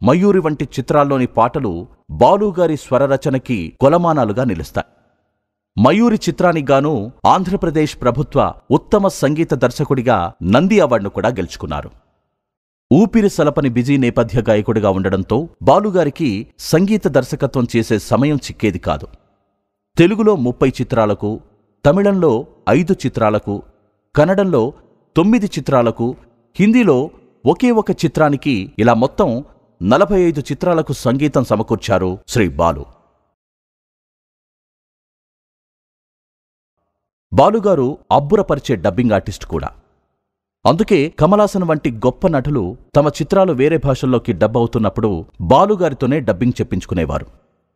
Speaker 3: మయూరి వంటి చిత్రాల్లోని పాటలు బాలుగారి స్వరరచనకి కొలమానాలుగా నిలుస్తాయి. మయూరి చిత్రానికి గాను ఆంధ్రప్రదేశ్ ప్రభుత్వ ఉత్తమ సంగీత దర్శకుడిగా నంది అవార్డును కూడా గెలుచుకున్నారు. ఊపిరి సలపని బిజీ నేపథ్య గాయకుడిగా ఉండడంతో బాలుగారికి సంగీత దర్శకత్వం చేసే సమయం చిక్కేది కాదు. తెలుగులో 30 చిత్రాలకు, తమిళంలో 5 చిత్రాలకు, కన్నడంలో 9 చిత్రాలకు, హిందీలో ఒకే ఒక చిత్రానికి ఇలా మొత్తం 45 చిత్రాలకు సంగీతం సమకూర్చారు శ్రీ బాలు. బాలుగారు అబ్బురపరిచే డబ్బింగ్ ఆర్టిస్ట్ కూడా. అందుకే కమలాసన్ వంటి గొప్ప నటులు తమ చిత్రాలు వేరే భాషల్లోకి డబ్ అవుతున్నప్పుడు బాలుగారితోనే డబ్బింగ్ చెప్పించుకునేవారు.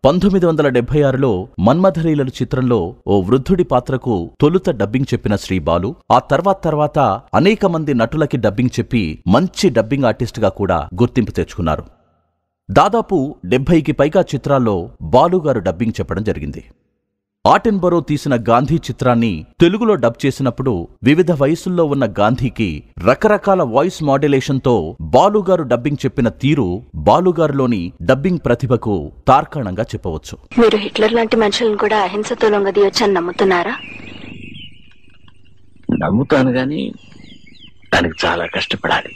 Speaker 3: 1976లో మన్మథలీలలు చిత్రంలో ఓ వృద్ధుడి పాత్రకు తొలుత డబ్బింగ్ చెప్పిన శ్రీబాలు ఆ తర్వాత అనేక మంది నటులకి డబ్బింగ్ చెప్పి మంచి డబ్బింగ్ ఆర్టిస్టుగా కూడా గుర్తింపు తెచ్చుకున్నారు. దాదాపు 70కి పైగా చిత్రాల్లో బాలుగారు డబ్బింగ్ చెప్పడం జరిగింది. ఆటెన్బరో తీసిన గాంధీ చిత్రాన్ని తెలుగులో డబ్ చేసినప్పుడు వివిధ వయసుల్లో ఉన్న గాంధీకి రకరకాల వాయిస్ మాడ్యులేషన్తో బాలుగారు డబ్బింగ్ చెప్పిన తీరు బాలుగారులోని డబ్బింగ్ ప్రతిభకు తార్కాణంగా చెప్పవచ్చు.
Speaker 15: మీరు హిట్లర్ లాంటి మనుషులను కూడా అహింసతో లొంగదీయొచ్చని నమ్ముతున్నారా?
Speaker 16: నమ్ముతాను గాని దానికి చాలా కష్టపడాలి.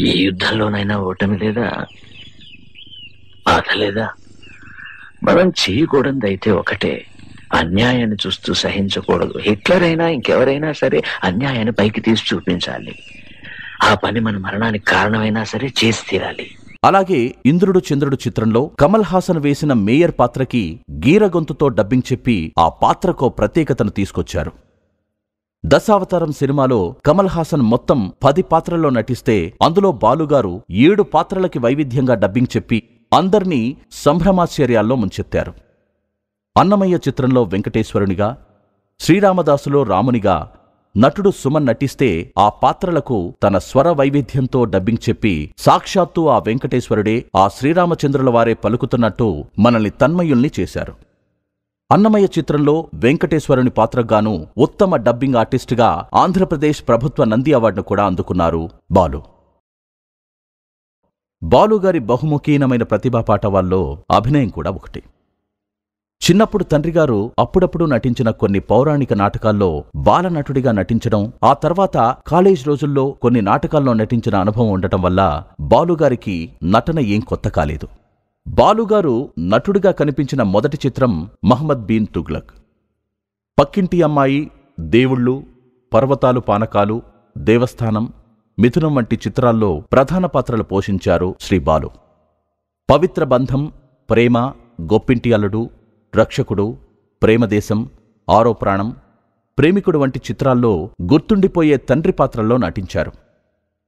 Speaker 16: ఏ యుద్ధంలోనైనా ఓటమి లేదా, బాధ లేదా. మనం చేయకూడదు అయితే ఒకటే, అన్యాయాన్ని చూస్తూ సహించకూడదు. హిట్లర్ అయినా ఇంకెవరైనా సరే అన్యాయాన్ని పైకి తీసి చూపించాలి. ఆ పని మన మరణానికి కారణమైనా సరే చేసి తీరాలి.
Speaker 3: అలాగే ఇంద్రుడు చంద్రుడు చిత్రంలో కమల్ హాసన్ వేసిన మేయర్ పాత్రకి గీరగొంతుతో డబ్బింగ్ చెప్పి ఆ పాత్రకో ప్రత్యేకతను తీసుకొచ్చారు. దశావతారం సినిమాలో కమల్ హాసన్ మొత్తం 10 పాత్రల్లో నటిస్తే అందులో బాలుగారు 7 పాత్రలకి వైవిధ్యంగా డబ్బింగ్ చెప్పి అందర్నీ సంభ్రమాశ్చర్యాల్లో ముంచెత్తారు. అన్నమయ్య చిత్రంలో వెంకటేశ్వరునిగా, శ్రీరామదాసులో రామునిగా నటుడు సుమన్ నటిస్తే ఆ పాత్రలకు తన స్వర వైవిధ్యంతో డబ్బింగ్ చెప్పి సాక్షాత్తు ఆ వెంకటేశ్వరుడే ఆ శ్రీరామచంద్రుల వారే పలుకుతున్నట్టు మనల్ని తన్మయుల్ని చేశారు. అన్నమయ్య చిత్రంలో వెంకటేశ్వరుని పాత్రగాను ఉత్తమ డబ్బింగ్ ఆర్టిస్టుగా ఆంధ్రప్రదేశ్ ప్రభుత్వ నంది అవార్డును కూడా అందుకున్నారు బాలు. బాలుగారి బహుముఖీనమైన ప్రతిభా పాటవాల్లో అభినయం కూడా ఒకటి. చిన్నప్పుడు తండ్రిగారు అప్పుడప్పుడు నటించిన కొన్ని పౌరాణిక నాటకాల్లో బాలనటుడిగా నటించడం, ఆ తర్వాత కాలేజ్ రోజుల్లో కొన్ని నాటకాల్లో నటించిన అనుభవం ఉండటం వల్ల బాలుగారికి నటన ఏం కొత్త కాలేదు. బాలుగారు నటుడిగా కనిపించిన మొదటి చిత్రం మహమ్మద్ బీన్ తుగ్లక్. పక్కింటి అమ్మాయి, దేవుళ్ళు, పర్వతాలు పానకాలు, దేవస్థానం, మిథునం వంటి చిత్రాల్లో ప్రధాన పాత్రలు పోషించారు శ్రీ బాలు. పవిత్ర బంధం, ప్రేమ, గొప్పింటి అల్లుడు, రక్షకుడు, ప్రేమదేశం, ఆరో ప్రాణం, ప్రేమికుడు వంటి చిత్రాల్లో గుర్తుండిపోయే తండ్రి పాత్రల్లో నటించారు.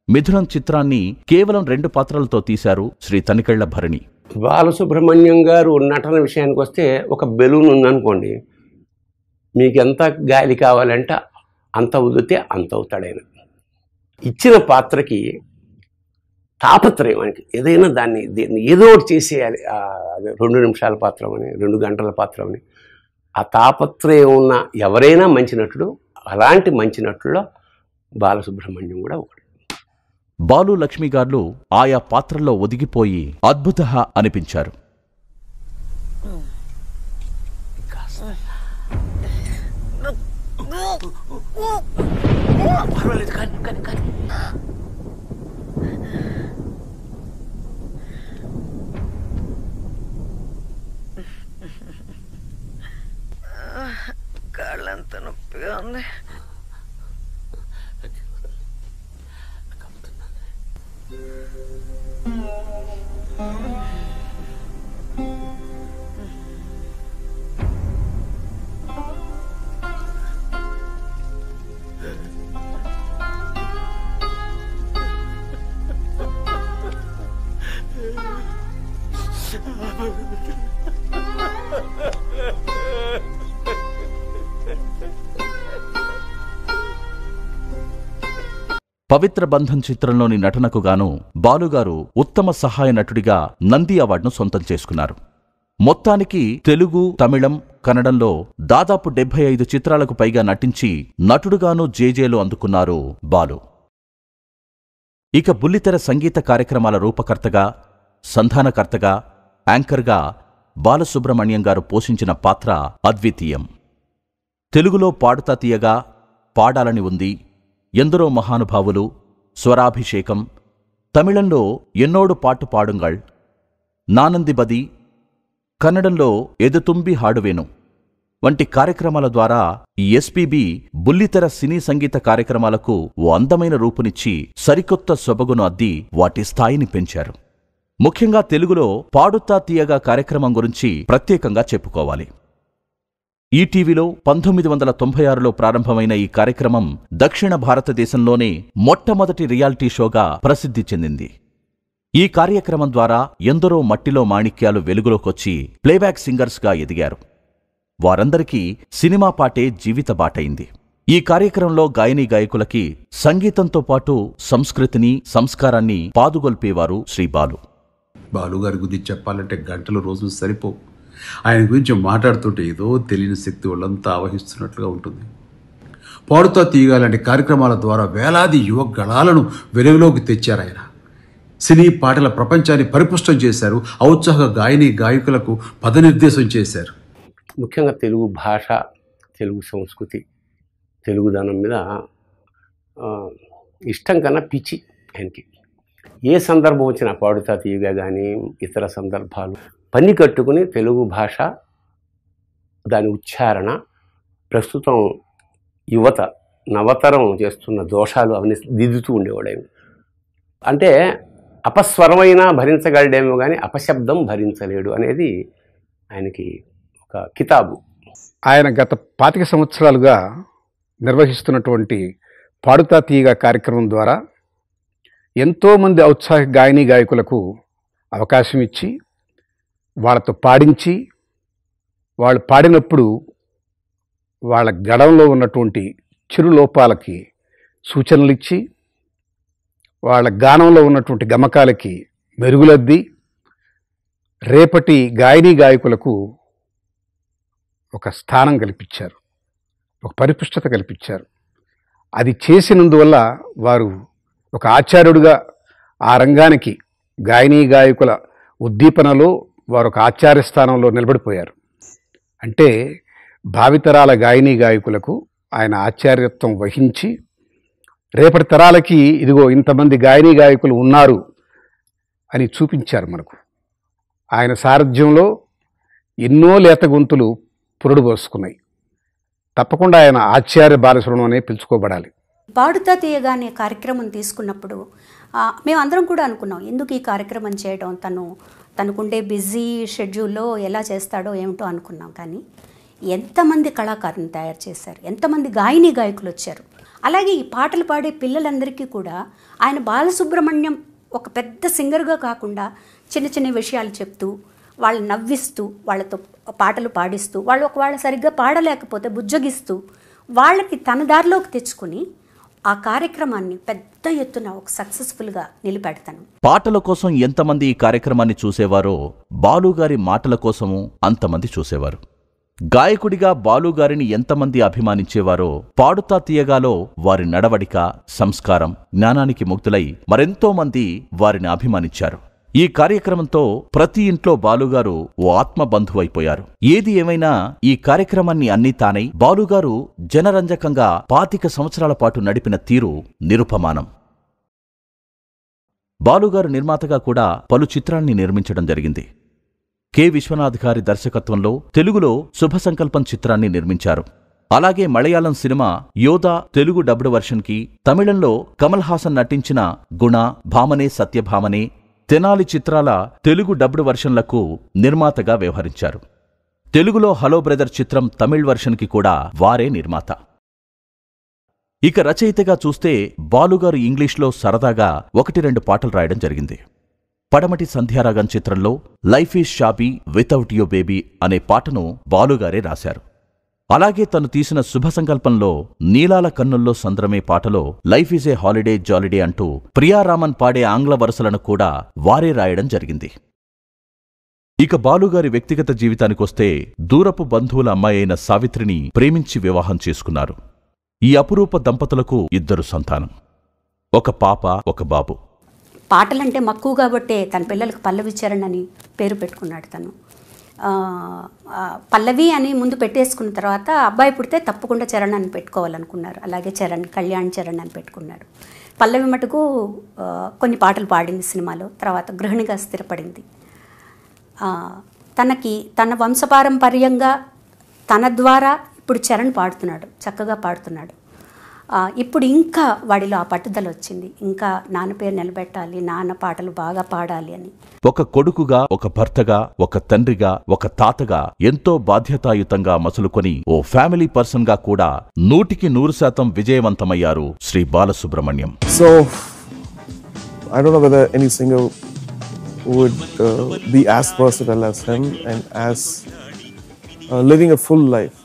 Speaker 3: మిథునం చిత్రాన్ని కేవలం 2 పాత్రలతో తీశారు శ్రీ తనికెళ్ల భరణి.
Speaker 14: బాలసుబ్రహ్మణ్యం గారు నటన విషయానికి వస్తే ఒక బెలూన్ ఉందనుకోండి, మీకు ఎంత గాలి కావాలంటే అంత ఉదితే అంత అవుతాడైన. ఇచ్చిన పాత్రకి తాపత్రయం, మనకి ఏదైనా దాన్ని ఏదో ఒకటి చేసేయాలి. 2 నిమిషాల పాత్ర అని, 2 గంటల పాత్ర అని, ఆ తాపత్రయం ఉన్న ఎవరైనా మంచి నటుడు. అలాంటి మంచి నటుల్లో బాలసుబ్రహ్మణ్యం కూడా ఒకటి.
Speaker 3: బాలు లక్ష్మిగార్లు ఆయా పాత్రల్లో ఒదిగిపోయి అద్భుతః అనిపించారు.
Speaker 17: కాళ్ళంత నొప్పిగా ఉంది.
Speaker 3: పవిత్ర బంధం చిత్రంలోని నటనకు గాను బాలుగారు ఉత్తమ సహాయ నటుడిగా నంది అవార్డును సొంతం చేసుకున్నారు. మొత్తానికి తెలుగు, తమిళం, కన్నడంలో దాదాపు 75 చిత్రాలకు పైగా నటించి నటుడుగాను జేజేలు అందుకున్నారు బాలు. ఇక బుల్లితెర సంగీత కార్యక్రమాల రూపకర్తగా, సంధానకర్తగా, యాంకర్గా బాలసుబ్రహ్మణ్యం గారు పోషించిన పాత్ర అద్వితీయం. తెలుగులో పాడుతా తీయగా, పాడాలని ఉంది, ఎందరో మహానుభావులు, స్వరాభిషేకం, తమిళంలో ఎన్నోడు పాటు పాడుంగాళ్, నానంది బది, కన్నడంలో ఎదుతుంబి హాడువేను వంటి కార్యక్రమాల ద్వారా ఈ ఎస్పీబీ బుల్లితెర సినీ సంగీత కార్యక్రమాలకు ఓ అందమైన రూపునిచ్చి సరికొత్త సొబగును అద్ది వాటి స్థాయిని పెంచారు. ముఖ్యంగా తెలుగులో పాడుతా తీయగా కార్యక్రమం గురించి ప్రత్యేకంగా చెప్పుకోవాలి. ఈటీవీలో 1996లో ప్రారంభమైన ఈ కార్యక్రమం దక్షిణ భారతదేశంలోనే మొట్టమొదటి రియాలిటీ షోగా ప్రసిద్ధి చెందింది. ఈ కార్యక్రమం ద్వారా ఎందరో మట్టిలో మాణిక్యాలు వెలుగులోకొచ్చి ప్లేబ్యాక్ సింగర్స్గా ఎదిగారు. వారందరికీ సినిమా పాటే జీవిత బాటైంది. ఈ కార్యక్రమంలో గాయనీ గాయకులకి సంగీతంతో పాటు సంస్కృతిని, సంస్కారాన్ని పాదుగొల్పేవారు శ్రీ బాలు.
Speaker 13: బాలుగారి గురించి చెప్పాలంటే గంటలు రోజులు సరిపోవు. ఆయన గురించి మాట్లాడుతుంటే ఏదో తెలియని శక్తి వాళ్ళంతా ఆవహిస్తున్నట్లుగా ఉంటుంది. పాడుతా తీయగా లాంటి కార్యక్రమాల ద్వారా వేలాది యువ గళాలను వెలుగులోకి తెచ్చారు ఆయన. సినీ పాటల ప్రపంచాన్ని పరిపుష్టం చేశారు. ఔత్సాహ గాయని గాయకులకు పదనిర్దేశం చేశారు.
Speaker 14: ముఖ్యంగా తెలుగు భాష, తెలుగు సంస్కృతి, తెలుగుదనం మీద ఇష్టం కన్నా పిచ్చి ఆయనకి. ఏ సందర్భం వచ్చినా పాడుతా తీయగా కానీ ఇతర సందర్భాలు పని కట్టుకుని తెలుగు భాష, దాని ఉచ్చారణ, ప్రస్తుతం యువత నవతరం చేస్తున్న దోషాలు అవన్నీ దిద్దుతూ ఉండేవాడు. అంటే అపస్వరమైనా భరించగలడేమో కానీ అపశబ్దం భరించలేడు అనేది ఆయనకి ఒక కితాబు.
Speaker 1: ఆయన గత 25 సంవత్సరాలుగా నిర్వహిస్తున్నటువంటి పాడుతా తీయగా కార్యక్రమం ద్వారా ఎంతోమంది ఔత్సాహిక గాయనీ గాయకులకు అవకాశం ఇచ్చి వాళ్ళతో పాడించి, వాళ్ళు పాడినప్పుడు వాళ్ళ గడంలో ఉన్నటువంటి చిరులోపాలకి సూచనలు ఇచ్చి, వాళ్ళ గానంలో ఉన్నటువంటి గమకాలకి మెరుగులద్ది రేపటి గాయనీ గాయకులకు ఒక స్థానం కల్పించారు, ఒక పరిపుష్టత కల్పించారు. అది చేసినందువల్ల వారు ఒక ఆచార్యుడిగా ఆ రంగానికి గాయనీ గాయకుల ఉద్దీపనలో వారు ఒక ఆచార్య స్థానంలో నిలబడిపోయారు. అంటే భావితరాల గాయనీ గాయకులకు ఆయన ఆచార్యత్వం వహించి రేపటి తరాలకి ఇదిగో ఇంతమంది గాయనీ గాయకులు ఉన్నారు అని చూపించారు మనకు. ఆయన సారథ్యంలో ఎన్నో లేత గొంతులు పురుడు పోసుకున్నాయి. తప్పకుండా ఆయన ఆచార్య బాలసుబ్రహ్మణ్యం అనే పిలుచుకోబడాలి.
Speaker 11: పాడుతా తీయగా అనే కార్యక్రమం తీసుకున్నప్పుడు మేమందరం కూడా అనుకున్నాం, ఎందుకు ఈ కార్యక్రమం చేయడం, తనకుండే బిజీ షెడ్యూల్లో ఎలా చేస్తాడో ఏమిటో అనుకున్నాం. కానీ ఎంతమంది కళాకారులను తయారు చేశారు, ఎంతమంది గాయనీ గాయకులు వచ్చారు. అలాగే ఈ పాటలు పాడే పిల్లలందరికీ కూడా ఆయన బాలసుబ్రహ్మణ్యం ఒక పెద్ద సింగర్గా కాకుండా చిన్న చిన్న విషయాలు చెప్తూ, వాళ్ళని నవ్విస్తూ, వాళ్ళతో పాటలు పాడిస్తూ, వాళ్ళు ఒకవేళ సరిగ్గా పాడలేకపోతే బుజ్జగిస్తూ వాళ్ళని తన దారిలోకి తెచ్చుకుని ఆ కార్యక్రమాన్ని పెద్ద ఎత్తున ఒక సక్సెస్ఫుల్గా నిలబెడతాను.
Speaker 3: పాటల కోసం ఎంతమంది ఈ కార్యక్రమాన్ని చూసేవారో బాలుగారి మాటల కోసము అంతమంది చూసేవారు. గాయకుడిగా బాలుగారిని ఎంతమంది అభిమానించేవారో పాడుతా తీయగాలో వారి నడవడిక, సంస్కారం, జ్ఞానానికి ముగ్ధులై మరెంతో మంది వారిని అభిమానించారు. ఈ కార్యక్రమంతో ప్రతి ఇంట్లో బాలుగారు ఓ ఆత్మబంధువైపోయారు. ఏది ఏమైనా ఈ కార్యక్రమాన్ని అన్నీ తానై బాలుగారు జనరంజకంగా 25 సంవత్సరాల పాటు నడిపిన తీరు నిరుపమానం. బాలుగారు నిర్మాతగా కూడా పలు చిత్రాల్ని నిర్మించడం జరిగింది. కె. విశ్వనాథ్ గారి దర్శకత్వంలో తెలుగులో శుభ సంకల్పం చిత్రాన్ని నిర్మించారు. అలాగే మలయాళం సినిమా యోధా తెలుగు డబ్డ్ వర్షన్కి, తమిళంలో కమల్ హాసన్ నటించిన గుణ, భామనే సత్యభామనే, తెనాలి చిత్రాల తెలుగు డబ్డ్ వర్షన్లకు నిర్మాతగా వ్యవహరించారు. తెలుగులో హలో బ్రదర్ చిత్రం తమిళ్ వర్షన్కి కూడా వారే నిర్మాత. ఇక రచయితగా చూస్తే బాలుగారు ఇంగ్లీష్లో సరదాగా 1-2 పాటలు రాయడం జరిగింది. పడమటి సంధ్యారాగం చిత్రంలో life is shabby without yo baby అనే పాటను బాలుగారే రాశారు. అలాగే తను తీసిన శుభ సంకల్పంలో నీలాల కన్నుల్లో సంద్రమే పాటలో లైఫ్ ఈజ్ ఏ హాలిడే జాలిడే అంటూ ప్రియారామన్ పాడే ఆంగ్ల వరుసలను కూడా వారే రాయడం జరిగింది. ఇక బాలుగారి వ్యక్తిగత జీవితానికొస్తే దూరపు బంధువుల అమ్మాయి అయిన సావిత్రిని ప్రేమించి వివాహం చేసుకున్నారు. ఈ అపురూప దంపతులకు 2 సంతానం, ఒక పాప, ఒక బాబు.
Speaker 11: పాటలంటే మక్కువ కాబట్టే తన పిల్లలకు పల్లవి చరణ్ అని పేరు పెట్టుకున్నాడు. తను పల్లవి అని ముందు పెట్టేసుకున్న తర్వాత అబ్బాయి పుడితే తప్పకుండా చరణ్ అని పెట్టుకోవాలనుకున్నారు. అలాగే కళ్యాణ్ చరణ్ అని పెట్టుకున్నారు. పల్లవి మటుకు కొన్ని పాటలు పాడింది సినిమాలో, తర్వాత గృహిణిగా స్థిరపడింది. తన వంశపారంపర్యంగా తన ద్వారా ఇప్పుడు చరణ్ పాడుతున్నాడు, చక్కగా పాడుతున్నాడు. ఇప్పుడు ఇంకా వాడిలో ఆ పట్టుదల వచ్చింది, ఇంకా నాన్న పేరు నిలబెట్టాలి, నాన్న పాటలు బాగా పాడాలి అని.
Speaker 3: ఒక కొడుకుగా, ఒక భర్తగా, ఒక తండ్రిగా, ఒక తాతగా ఎంతో బాధ్యతాయుతంగా మసులుకొని ఓ ఫ్యామిలీ పర్సన్ గా కూడా 100% విజయవంతమయ్యారు Shri Balasubrahmanyam.
Speaker 7: So I don't know whether any singer would be as versatile as him and as living a full life,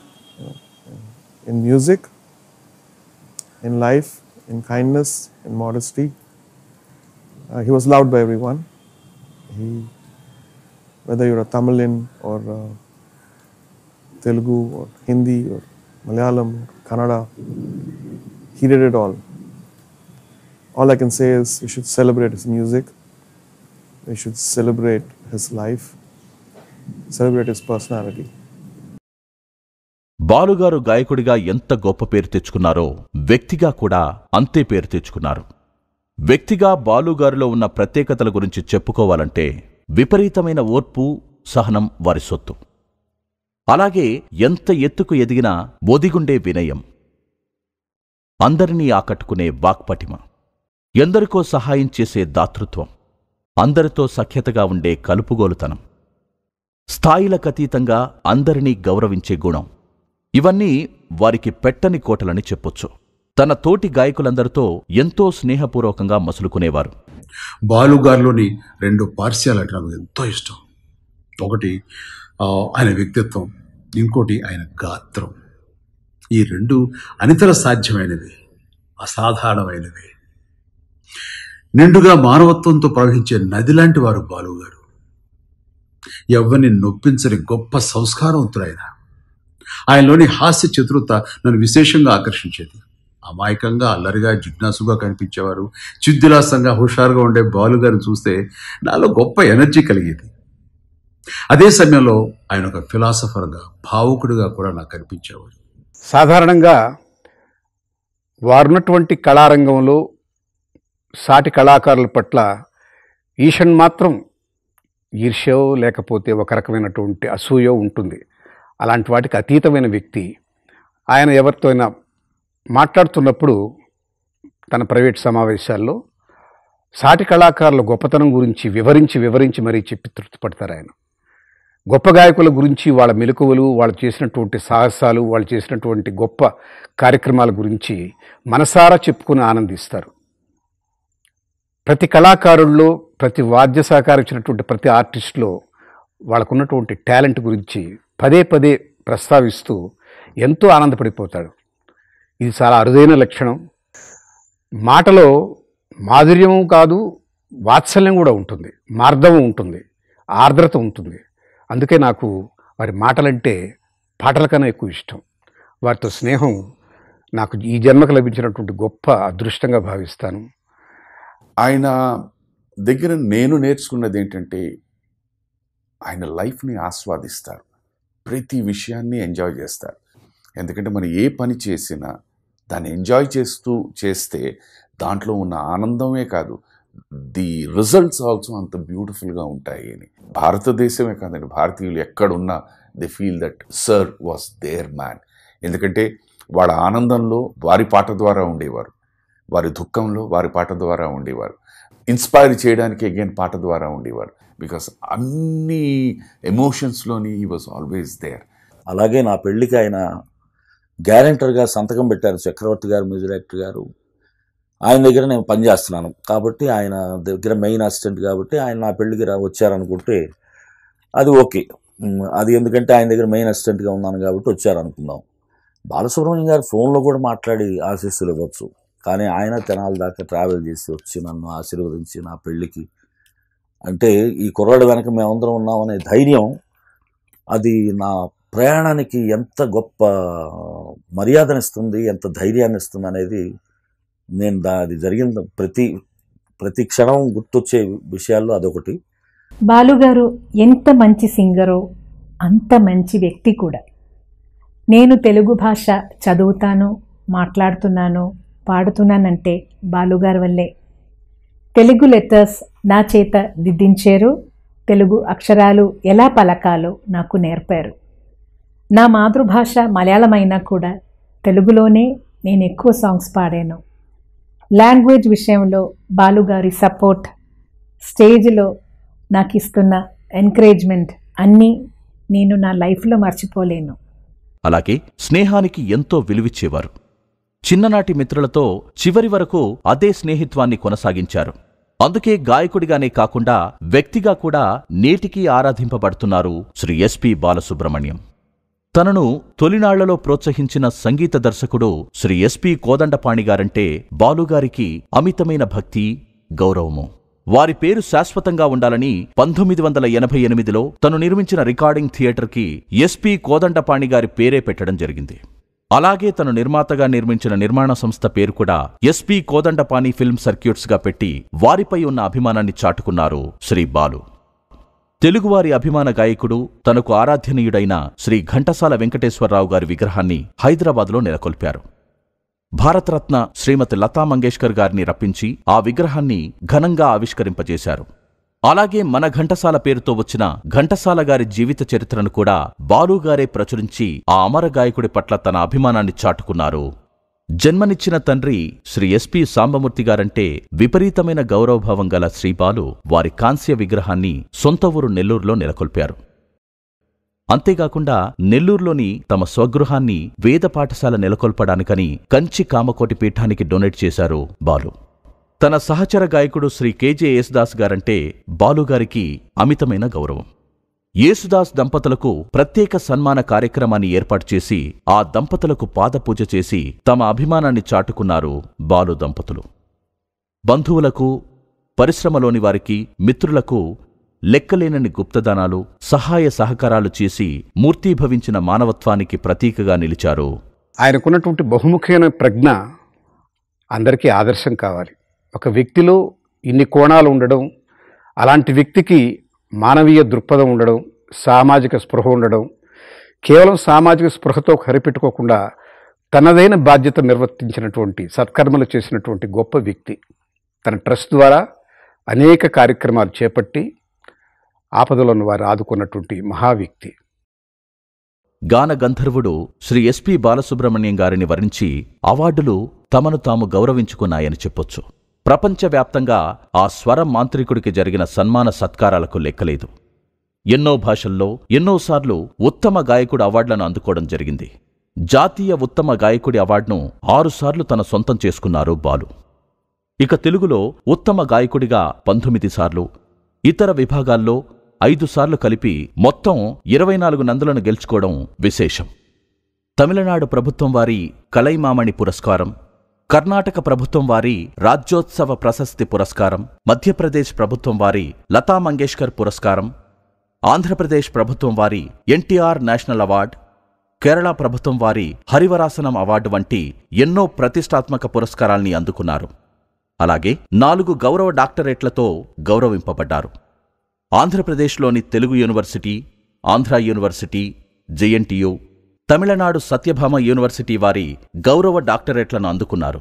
Speaker 7: in music, in life, in kindness, in modesty. He was loved by everyone. Whether you're a Tamilian or Telugu or Hindi or Malayalam, Kannada, he did it all. All I can say is we should celebrate his music, we should celebrate his life, celebrate his personality.
Speaker 3: బాలుగారు గాయకుడిగా ఎంత గొప్ప పేరు తెచ్చుకున్నారో వ్యక్తిగా కూడా అంతే పేరు తెచ్చుకున్నారు. వ్యక్తిగా బాలుగారిలో ఉన్న ప్రత్యేకతల గురించి చెప్పుకోవాలంటే విపరీతమైన ఓర్పు, సహనం వారి సొత్తు. అలాగే ఎంత ఎత్తుకు ఎదిగినా ఒదిగుండే వినయం, అందరినీ ఆకట్టుకునే వాక్పటిమ, ఎందరికో సహాయం చేసే దాతృత్వం, అందరితో సఖ్యతగా ఉండే కలుపుగోలుతనం, స్థాయిలకతీతంగా అందరినీ గౌరవించే గుణం, ఇవన్నీ వారికి పెట్టని కోటలని చెప్పొచ్చు. తన తోటి గాయకులందరితో ఎంతో స్నేహపూర్వకంగా మసులుకునేవారు.
Speaker 13: బాలుగారిలోని 2 పార్శ్యాలు నాకు ఎంతో ఇష్టం. ఒకటి ఆయన వ్యక్తిత్వం, ఇంకోటి ఆయన గాత్రం. ఈ 2 అనితర సాధ్యమైనవి, అసాధారణమైనవి. నిండుగా మానవత్వంతో ప్రవహించే నది లాంటి వారు బాలుగారు. ఎవ్వరిని నొప్పించని గొప్ప సంస్కారవంతుడైన. ఆయనలోని హాస్య చతురత నన్ను విశేషంగా ఆకర్షించేది. అమాయకంగా, అల్లరిగా, జిజ్ఞాసుగా కనిపించేవారు. చిద్దిలాసంగా, హుషారుగా ఉండే బాలుగారిని చూస్తే నాలో గొప్ప ఎనర్జీ కలిగేది. అదే సమయంలో ఆయన ఒక ఫిలాసఫర్గా, భావుకుడిగా కూడా నాకు కనిపించేవారు.
Speaker 1: సాధారణంగా వారున్నటువంటి కళారంగంలో సాటి కళాకారుల పట్ల ఈషన్ మాత్రం ఈర్ష్యో లేకపోతే ఒక రకమైనటువంటి అసూయో ఉంటుంది. అలాంటి వాటికి అతీతమైన వ్యక్తి. ఆయన ఎవరితో అయినా మాట్లాడుతున్నప్పుడు తన ప్రైవేట్ సమావేశాల్లో సాటి కళాకారుల గొప్పతనం గురించి వివరించి మరీ చెప్పి తృప్తిపడతారు ఆయన. గొప్ప గాయకుల గురించి, వాళ్ళ మెలకువలు, వాళ్ళు చేసినటువంటి సాహసాలు, వాళ్ళు చేసినటువంటి గొప్ప కార్యక్రమాల గురించి మనసారా చెప్పుకుని ఆనందిస్తారు. ప్రతి కళాకారుల్లో, ప్రతి వాద్య సహకరించినటువంటి ప్రతి ఆర్టిస్టులో వాళ్ళకున్నటువంటి టాలెంట్ గురించి పదే పదే ప్రస్తావిస్తూ ఎంతో ఆనందపడిపోతాడు. ఇది చాలా అరుదైన లక్షణం. మాటలో మాధుర్యం కాదు, వాత్సల్యం కూడా ఉంటుంది, మార్దవం ఉంటుంది, ఆర్ద్రత ఉంటుంది. అందుకే నాకు వారి మాటలంటే పాటల కన్నా ఎక్కువ ఇష్టం. వారితో స్నేహం నాకు ఈ జన్మకు లభించినటువంటి గొప్ప అదృష్టంగా భావిస్తాను.
Speaker 17: ఆయన దగ్గర నేను నేర్చుకున్నది ఏంటంటే ఆయన లైఫ్ని ఆస్వాదిస్తారు, ప్రతి విషయాన్ని ఎంజాయ్ చేస్తారు. ఎందుకంటే మనం ఏ పని చేసినా దాన్ని ఎంజాయ్ చేస్తూ చేస్తే దాంట్లో ఉన్న ఆనందమే కాదు, ది రిజల్ట్స్ ఆల్సో అంత బ్యూటిఫుల్గా ఉంటాయి అని. భారతదేశమే కాదండి, భారతీయులు ఎక్కడున్నా they feel that sir was there man. ఎందుకంటే వాళ్ళ ఆనందంలో వారి పాట ద్వారా ఉండేవారు, వారి దుఃఖంలో వారి పాట ద్వారా ఉండేవారు, ఇన్స్పైర్ చేయడానికి అగైన్ పాట ద్వారా ఉండేవారు. బికాస్ అన్ని ఎమోషన్స్లోని హీ వాజ్ ఆల్వేస్ దేర్.
Speaker 8: అలాగే నా పెళ్ళికి ఆయన గ్యారెంటర్గా సంతకం పెట్టారు చక్రవర్తి గారు, మ్యూజిక్ డైరెక్టర్ గారు. ఆయన దగ్గర నేను పనిచేస్తున్నాను కాబట్టి, ఆయన దగ్గర మెయిన్ అసిస్టెంట్ కాబట్టి ఆయన నా పెళ్ళికి వచ్చారనుకుంటే అది ఓకే. అది ఎందుకంటే ఆయన దగ్గర మెయిన్ అసిస్టెంట్గా ఉన్నాను కాబట్టి వచ్చారనుకుందాం. బాలసుబ్రహ్మణ్యం గారు ఫోన్లో కూడా మాట్లాడి ఆశీస్సులు ఇవ్వచ్చు, కానీ ఆయన తెనాలి దాకా ట్రావెల్ చేసి వచ్చి నన్ను ఆశీర్వదించి నా పెళ్ళికి, అంటే ఈ కుర్రాడు వెనక మేమందరం ఉన్నామనే ధైర్యం, అది నా ప్రయాణానికి ఎంత గొప్ప మర్యాదనిస్తుంది, ఎంత ధైర్యాన్ని ఇస్తుంది అనేది నేను అది జరిగిన ప్రతి క్షణం గుర్తొచ్చే విషయాల్లో అదొకటి.
Speaker 6: బాలుగారు ఎంత మంచి సింగరో అంత మంచి వ్యక్తి కూడా. నేను తెలుగు భాష చదువుతాను, మాట్లాడుతున్నాను, పాడుతున్నానంటే బాలుగారి వల్లే. తెలుగు లెటర్స్ నా చేత దిద్దించారు, తెలుగు అక్షరాలు ఎలా పలకాలో నాకు నేర్పారు. నా మాతృభాష మలయాళమైనా కూడా తెలుగులోనే నేను ఎక్కువ సాంగ్స్ పాడాను. లాంగ్వేజ్ విషయంలో బాలుగారి సపోర్ట్, స్టేజ్లో నాకు ఇస్తున్న ఎంకరేజ్మెంట్ అన్నీ నేను నా లైఫ్లో మర్చిపోలేను.
Speaker 3: అలాగే స్నేహానికి ఎంతో విలువిచ్చేవారు. చిన్ననాటి మిత్రులతో చివరి వరకు అదే స్నేహిత్వాన్ని కొనసాగించారు. అందుకే గాయకుడిగానే కాకుండా వ్యక్తిగా కూడా నేటికీ ఆరాధింపబడుతున్నారు శ్రీ ఎస్పి బాలసుబ్రహ్మణ్యం. తనను తొలినాళ్లలో ప్రోత్సహించిన సంగీత దర్శకుడు శ్రీ ఎస్పి కోదండపాణి గారంటే బాలుగారికి అమితమైన భక్తి, గౌరవము. వారి పేరు శాశ్వతంగా ఉండాలని 1988లో తను నిర్మించిన రికార్డింగ్ థియేటర్కి ఎస్పి కోదండపాణి గారి పేరే పెట్టడం జరిగింది. అలాగే తను నిర్మాతగా నిర్మించిన నిర్మాణ సంస్థ పేరు కూడా ఎస్పి కోదండపాణి ఫిల్మ్ సర్క్యూట్స్గా పెట్టి వారిపై ఉన్న అభిమానాన్ని చాటుకున్నారు శ్రీ బాలు. తెలుగువారి అభిమాన గాయకుడు, తనకు ఆరాధ్యనీయుడైన శ్రీ ఘంటసాల వెంకటేశ్వరరావు గారి విగ్రహాన్ని హైదరాబాద్లో నెలకొల్పారు. భారతరత్న శ్రీమతి లతా మంగేష్కర్ గారిని రప్పించి ఆ విగ్రహాన్ని ఘనంగా ఆవిష్కరింపజేశారు. అలాగే మన ఘంటసాల పేరుతో వచ్చిన ఘంటసాల గారి జీవిత చరిత్రను కూడా బాలుగారే ప్రచురించి ఆ అమర గాయకుడి పట్ల తన అభిమానాన్ని చాటుకున్నారు. జన్మనిచ్చిన తండ్రి శ్రీ ఎస్పి సాంబమూర్తి గారంటే విపరీతమైన గౌరవభావం గల శ్రీ బాలు వారి కాంస్య విగ్రహాన్ని సొంత ఊరు నెల్లూరులో నెలకొల్పారు. అంతేకాకుండా నెల్లూరులోని తమ స్వగృహాన్ని వేద పాఠశాల నెలకొల్పడానికని కంచి కామకోటి పీఠానికి డొనేట్ చేశారు బాలు. తన సహచర గాయకుడు శ్రీ కెజె యేసుదాస్ గారంటే బాలుగారికి అమితమైన గౌరవం. యేసుదాస్ దంపతులకు ప్రత్యేక సన్మాన కార్యక్రమాన్ని ఏర్పాటు చేసి ఆ దంపతులకు పాదపూజ చేసి తమ అభిమానాన్ని చాటుకున్నారు బాలు దంపతులు. బంధువులకు, పరిశ్రమలోని వారికి, మిత్రులకు లెక్కలేనన్ని గుప్తదానాలు, సహాయ సహకారాలు చేసి మూర్తీభవించిన మానవత్వానికి ప్రతీకగా నిలిచారు.
Speaker 1: ఆయనకున్నటువంటి బహుముఖమైన ప్రజ్ఞ అందరికీ ఆదర్శం కావాలి. ఒక వ్యక్తిలో ఇన్ని కోణాలు ఉండడం, అలాంటి వ్యక్తికి మానవీయ దృక్పథం ఉండడం, సామాజిక స్పృహ ఉండడం, కేవలం సామాజిక స్పృహతో సరిపెట్టుకోకుండా తనదైన బాధ్యత నిర్వర్తించినటువంటి, సత్కర్మలు చేసినటువంటి గొప్ప వ్యక్తి. తన ట్రస్ట్ ద్వారా అనేక కార్యక్రమాలు చేపట్టి ఆపదలను వారు ఆదుకున్నటువంటి మహావ్యక్తి.
Speaker 3: గాన గంధర్వుడు శ్రీ ఎస్పి బాలసుబ్రహ్మణ్యం గారిని వరించి అవార్డులు తమను తాము గౌరవించుకున్నాయని చెప్పొచ్చు. ప్రపంచవ్యాప్తంగా ఆ స్వర మాంత్రికుడికి జరిగిన సన్మాన సత్కారాలకు లెక్కలేదు. ఎన్నో భాషల్లో ఎన్నోసార్లు ఉత్తమ గాయకుడి అవార్డులను అందుకోవడం జరిగింది. జాతీయ ఉత్తమ గాయకుడి అవార్డును 6 సార్లు తన సొంతం చేసుకున్నారు బాలు. ఇక తెలుగులో ఉత్తమ గాయకుడిగా 19 సార్లు, ఇతర విభాగాల్లో 5 సార్లు కలిపి మొత్తం 24 నందులను గెలుచుకోవడం విశేషం. తమిళనాడు ప్రభుత్వం వారి కలైమామణి పురస్కారం, కర్ణాటక ప్రభుత్వం వారి రాజ్యోత్సవ ప్రశస్తి పురస్కారం, మధ్యప్రదేశ్ ప్రభుత్వం వారి లతా మంగేష్కర్ పురస్కారం, ఆంధ్రప్రదేశ్ ప్రభుత్వం వారి ఎన్టీఆర్ నేషనల్ అవార్డ్, కేరళ ప్రభుత్వం వారి హరివరాసనం అవార్డు వంటి ఎన్నో ప్రతిష్టాత్మక పురస్కారాల్ని అందుకున్నారు. అలాగే 4 గౌరవ డాక్టరేట్లతో గౌరవింపబడ్డారు. ఆంధ్రప్రదేశ్లోని Telugu university, Andhra university, JNTU, Tamil Nadu Satyabhama university వారి గౌరవ డాక్టరేట్లను అందుకున్నారు.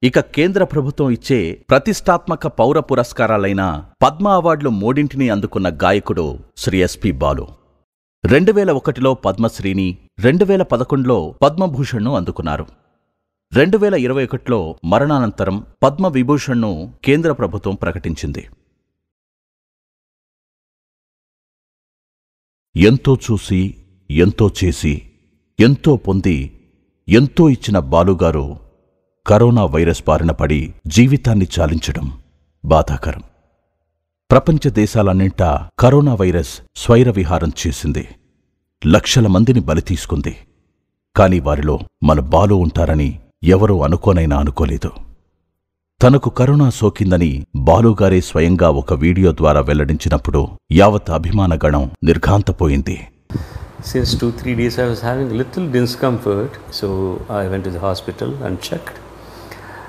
Speaker 3: ఇక కేంద్ర ప్రభుత్వం ఇచ్చే ప్రతిష్టాత్మక పౌర పురస్కారాలైన పద్మ అవార్డులు 3 అందుకున్న గాయకుడు శ్రీ ఎస్పి బాలు. 2001లో పద్మశ్రీని, 2011లో పద్మభూషణ్ను అందుకున్నారు. 2021లో మరణానంతరం పద్మవిభూషణ్ను కేంద్ర ప్రభుత్వం ప్రకటించింది. ఎంతో చూసి, ఎంతో చేసి, ఎంతో పొంది, ఎంతో ఇచ్చిన బాలుగారు కరోనా వైరస్ బారిన పడి జీవితాన్ని చాలించడం బాధాకరం. ప్రపంచ దేశాలన్నింటా కరోనా వైరస్ స్వైర విహారం చేసింది. లక్షల మందిని బలి తీసుకుంది. కాని వారిలో మన బాలు ఉంటారని ఎవరూ అనుకోనైనా అనుకోలేదు. తనకు కరోనా సోకిందని బాలుగారే స్వయంగా ఒక వీడియో ద్వారా వెల్లడించినప్పుడు యావత్ అభిమానగణం నిర్ఘాంతపోయింది.
Speaker 18: Since 2-3 days I was having little discomfort, so I went to the hospital and checked,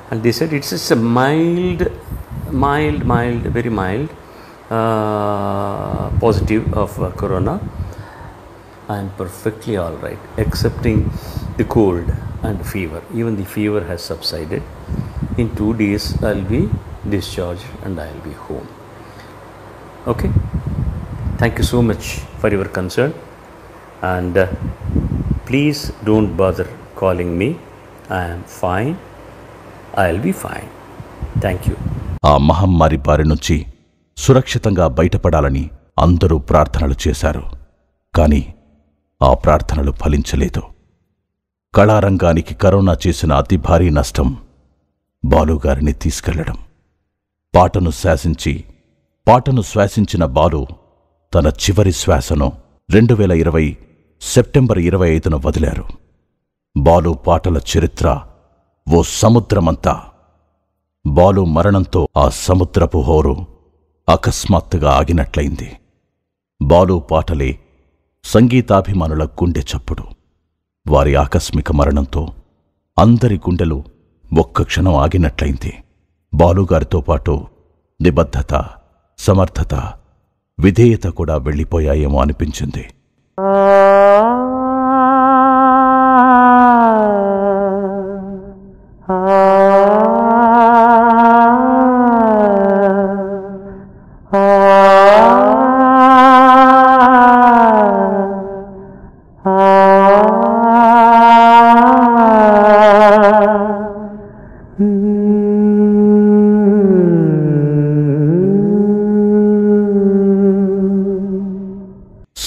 Speaker 18: and they said it's just a mild, very mild positive of corona. I am perfectly all right, excepting the cold and fever. Even the fever has subsided. In 2 days I'll be discharged and I'll be home. Okay, thank you so much for your concern, and please don't bother calling me. I am fine. I'll be fine. Thank you.
Speaker 3: ఆ మహమ్మారి బారి నుంచి సురక్షితంగా బయటపడాలని అందరూ ప్రార్థనలు చేశారు. కాని ఆ ప్రార్థనలు ఫలించలేదు. కళారంగానికి కరోనా చేసిన అతి భారీ నష్టం బాలుగారిని తీసుకెళ్లడం. పాటను శ్వాసించిన బాలు తన చివరి శ్వాసను 2020 సెప్టెంబర్ 25న వదిలారు. బాలు పాటల చరిత్ర ఓ సముద్రమంతా. బాలు మరణంతో ఆ సముద్రపు హోరు అకస్మాత్తుగా ఆగినట్లయింది. బాలు పాటలే సంగీతాభిమానుల గుండె చప్పుడు. వారి ఆకస్మిక మరణంతో అందరి గుండెలు ఒక్క క్షణం ఆగినట్లయింది. బాలుగారితో పాటు నిబద్ధత, సమర్థత, విధేయత కూడా వెళ్ళిపోయాయేమో అనిపించింది.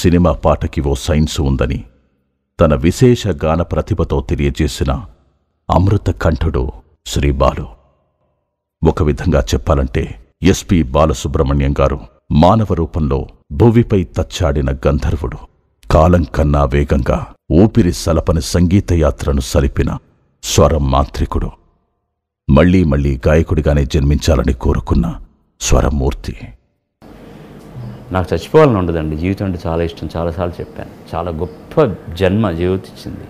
Speaker 3: సినిమా పాటకి ఓ సైన్సు ఉందని తన విశేష గాన ప్రతిభతో తెలియజేసిన అమృత కంఠుడు శ్రీ బాలు. ఒక విధంగా చెప్పాలంటే ఎస్పి బాలసుబ్రహ్మణ్యం గారు మానవ రూపంలో భువిపై తచ్చాడిన గంధర్వుడు. కాలం కన్నా వేగంగా ఊపిరి సలపని సంగీత యాత్రను సలిపిన స్వరం మాంత్రికుడు. మళ్లీ మళ్లీ గాయకుడిగానే జన్మించాలని కోరుకున్న స్వరమూర్తి.
Speaker 18: నాకు చచ్చిపోవాలని ఉండదండి. జీవితం అంటే చాలా ఇష్టం. చాలాసార్లు చెప్పాను. చాలా గొప్ప జన్మ జీవితిచ్చింది.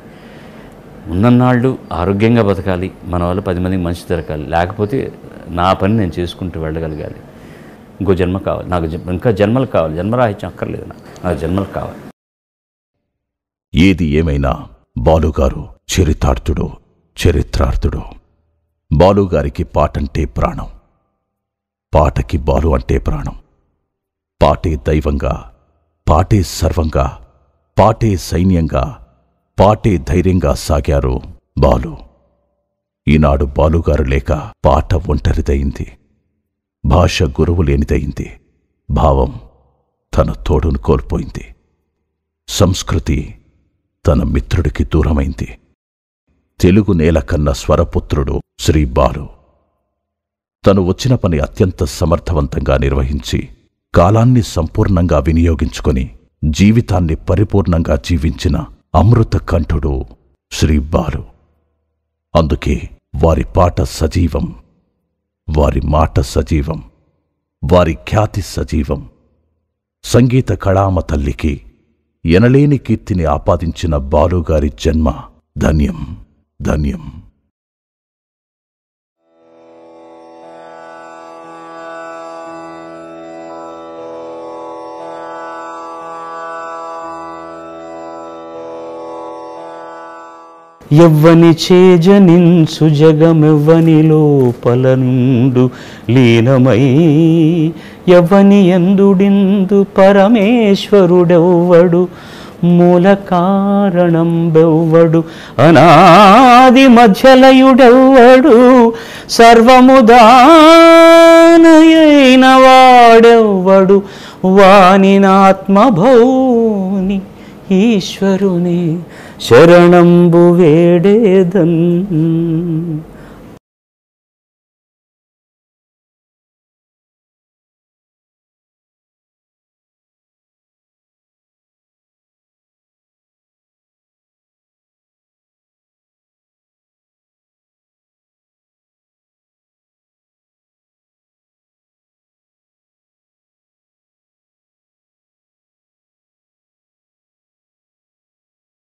Speaker 18: ఉన్నన్నాళ్ళు ఆరోగ్యంగా బతకాలి, మన వల్ల 10 మందికి మంచి దొరకాలి, లేకపోతే నా పని నేను చేసుకుంటూ వెళ్ళగలగాలి. ఇంకో జన్మ కావాలి నాకు. ఇంకా జన్మలు కావాలి. జన్మరాహిత్యం అక్కర్లేదు. నాకు జన్మలు కావాలి.
Speaker 3: ఏది ఏమైనా బాలుగారు చరితార్థుడు, చరిత్రార్థుడు. బాలుగారికి పాటంటే ప్రాణం. పాటకి బాలు అంటే ప్రాణం. పాటే దైవంగా, పాటే సర్వంగా, పాటే సైన్యంగా, పాటే ధైర్యంగా సాగారు బాలు. ఈనాడు బాలుగారు లేక పాట ఒంటరిదయింది. భాష గురువు లేనిదయింది. భావం తన తోడును కోల్పోయింది. సంస్కృతి తన మిత్రుడికి దూరమైంది. తెలుగు నేల కన్న స్వరపుత్రుడు శ్రీ బాలు. తను వచ్చిన పని అత్యంత సమర్థవంతంగా నిర్వహించి కాలాన్ని సంపూర్ణంగా వినియోగించుకొని జీవితాన్ని పరిపూర్ణంగా జీవించిన అమృత కంఠుడు శ్రీ బాలు. అందుకే వారి పాట సజీవం, వారి మాట సజీవం, వారి ఖ్యాతి సజీవం. సంగీత కళామ తల్లికి ఎనలేని కీర్తిని ఆపాదించిన బాలుగారి జన్మ ధన్యం, ధన్యం.
Speaker 18: ఎవ్వని చేజనించు జగమెవ్వని లోపల నుండు లీనమై ఎవ్వని ఎందుడిందు పరమేశ్వరుడెవ్వడు మూల కారణం బెవ్వడు అనాది మధ్యలయుడెవ్వడు సర్వముదానయైన వాడెవ్వడు వానినాత్మభౌని ఈశ్వరుని శరణంబు వేడేదన్.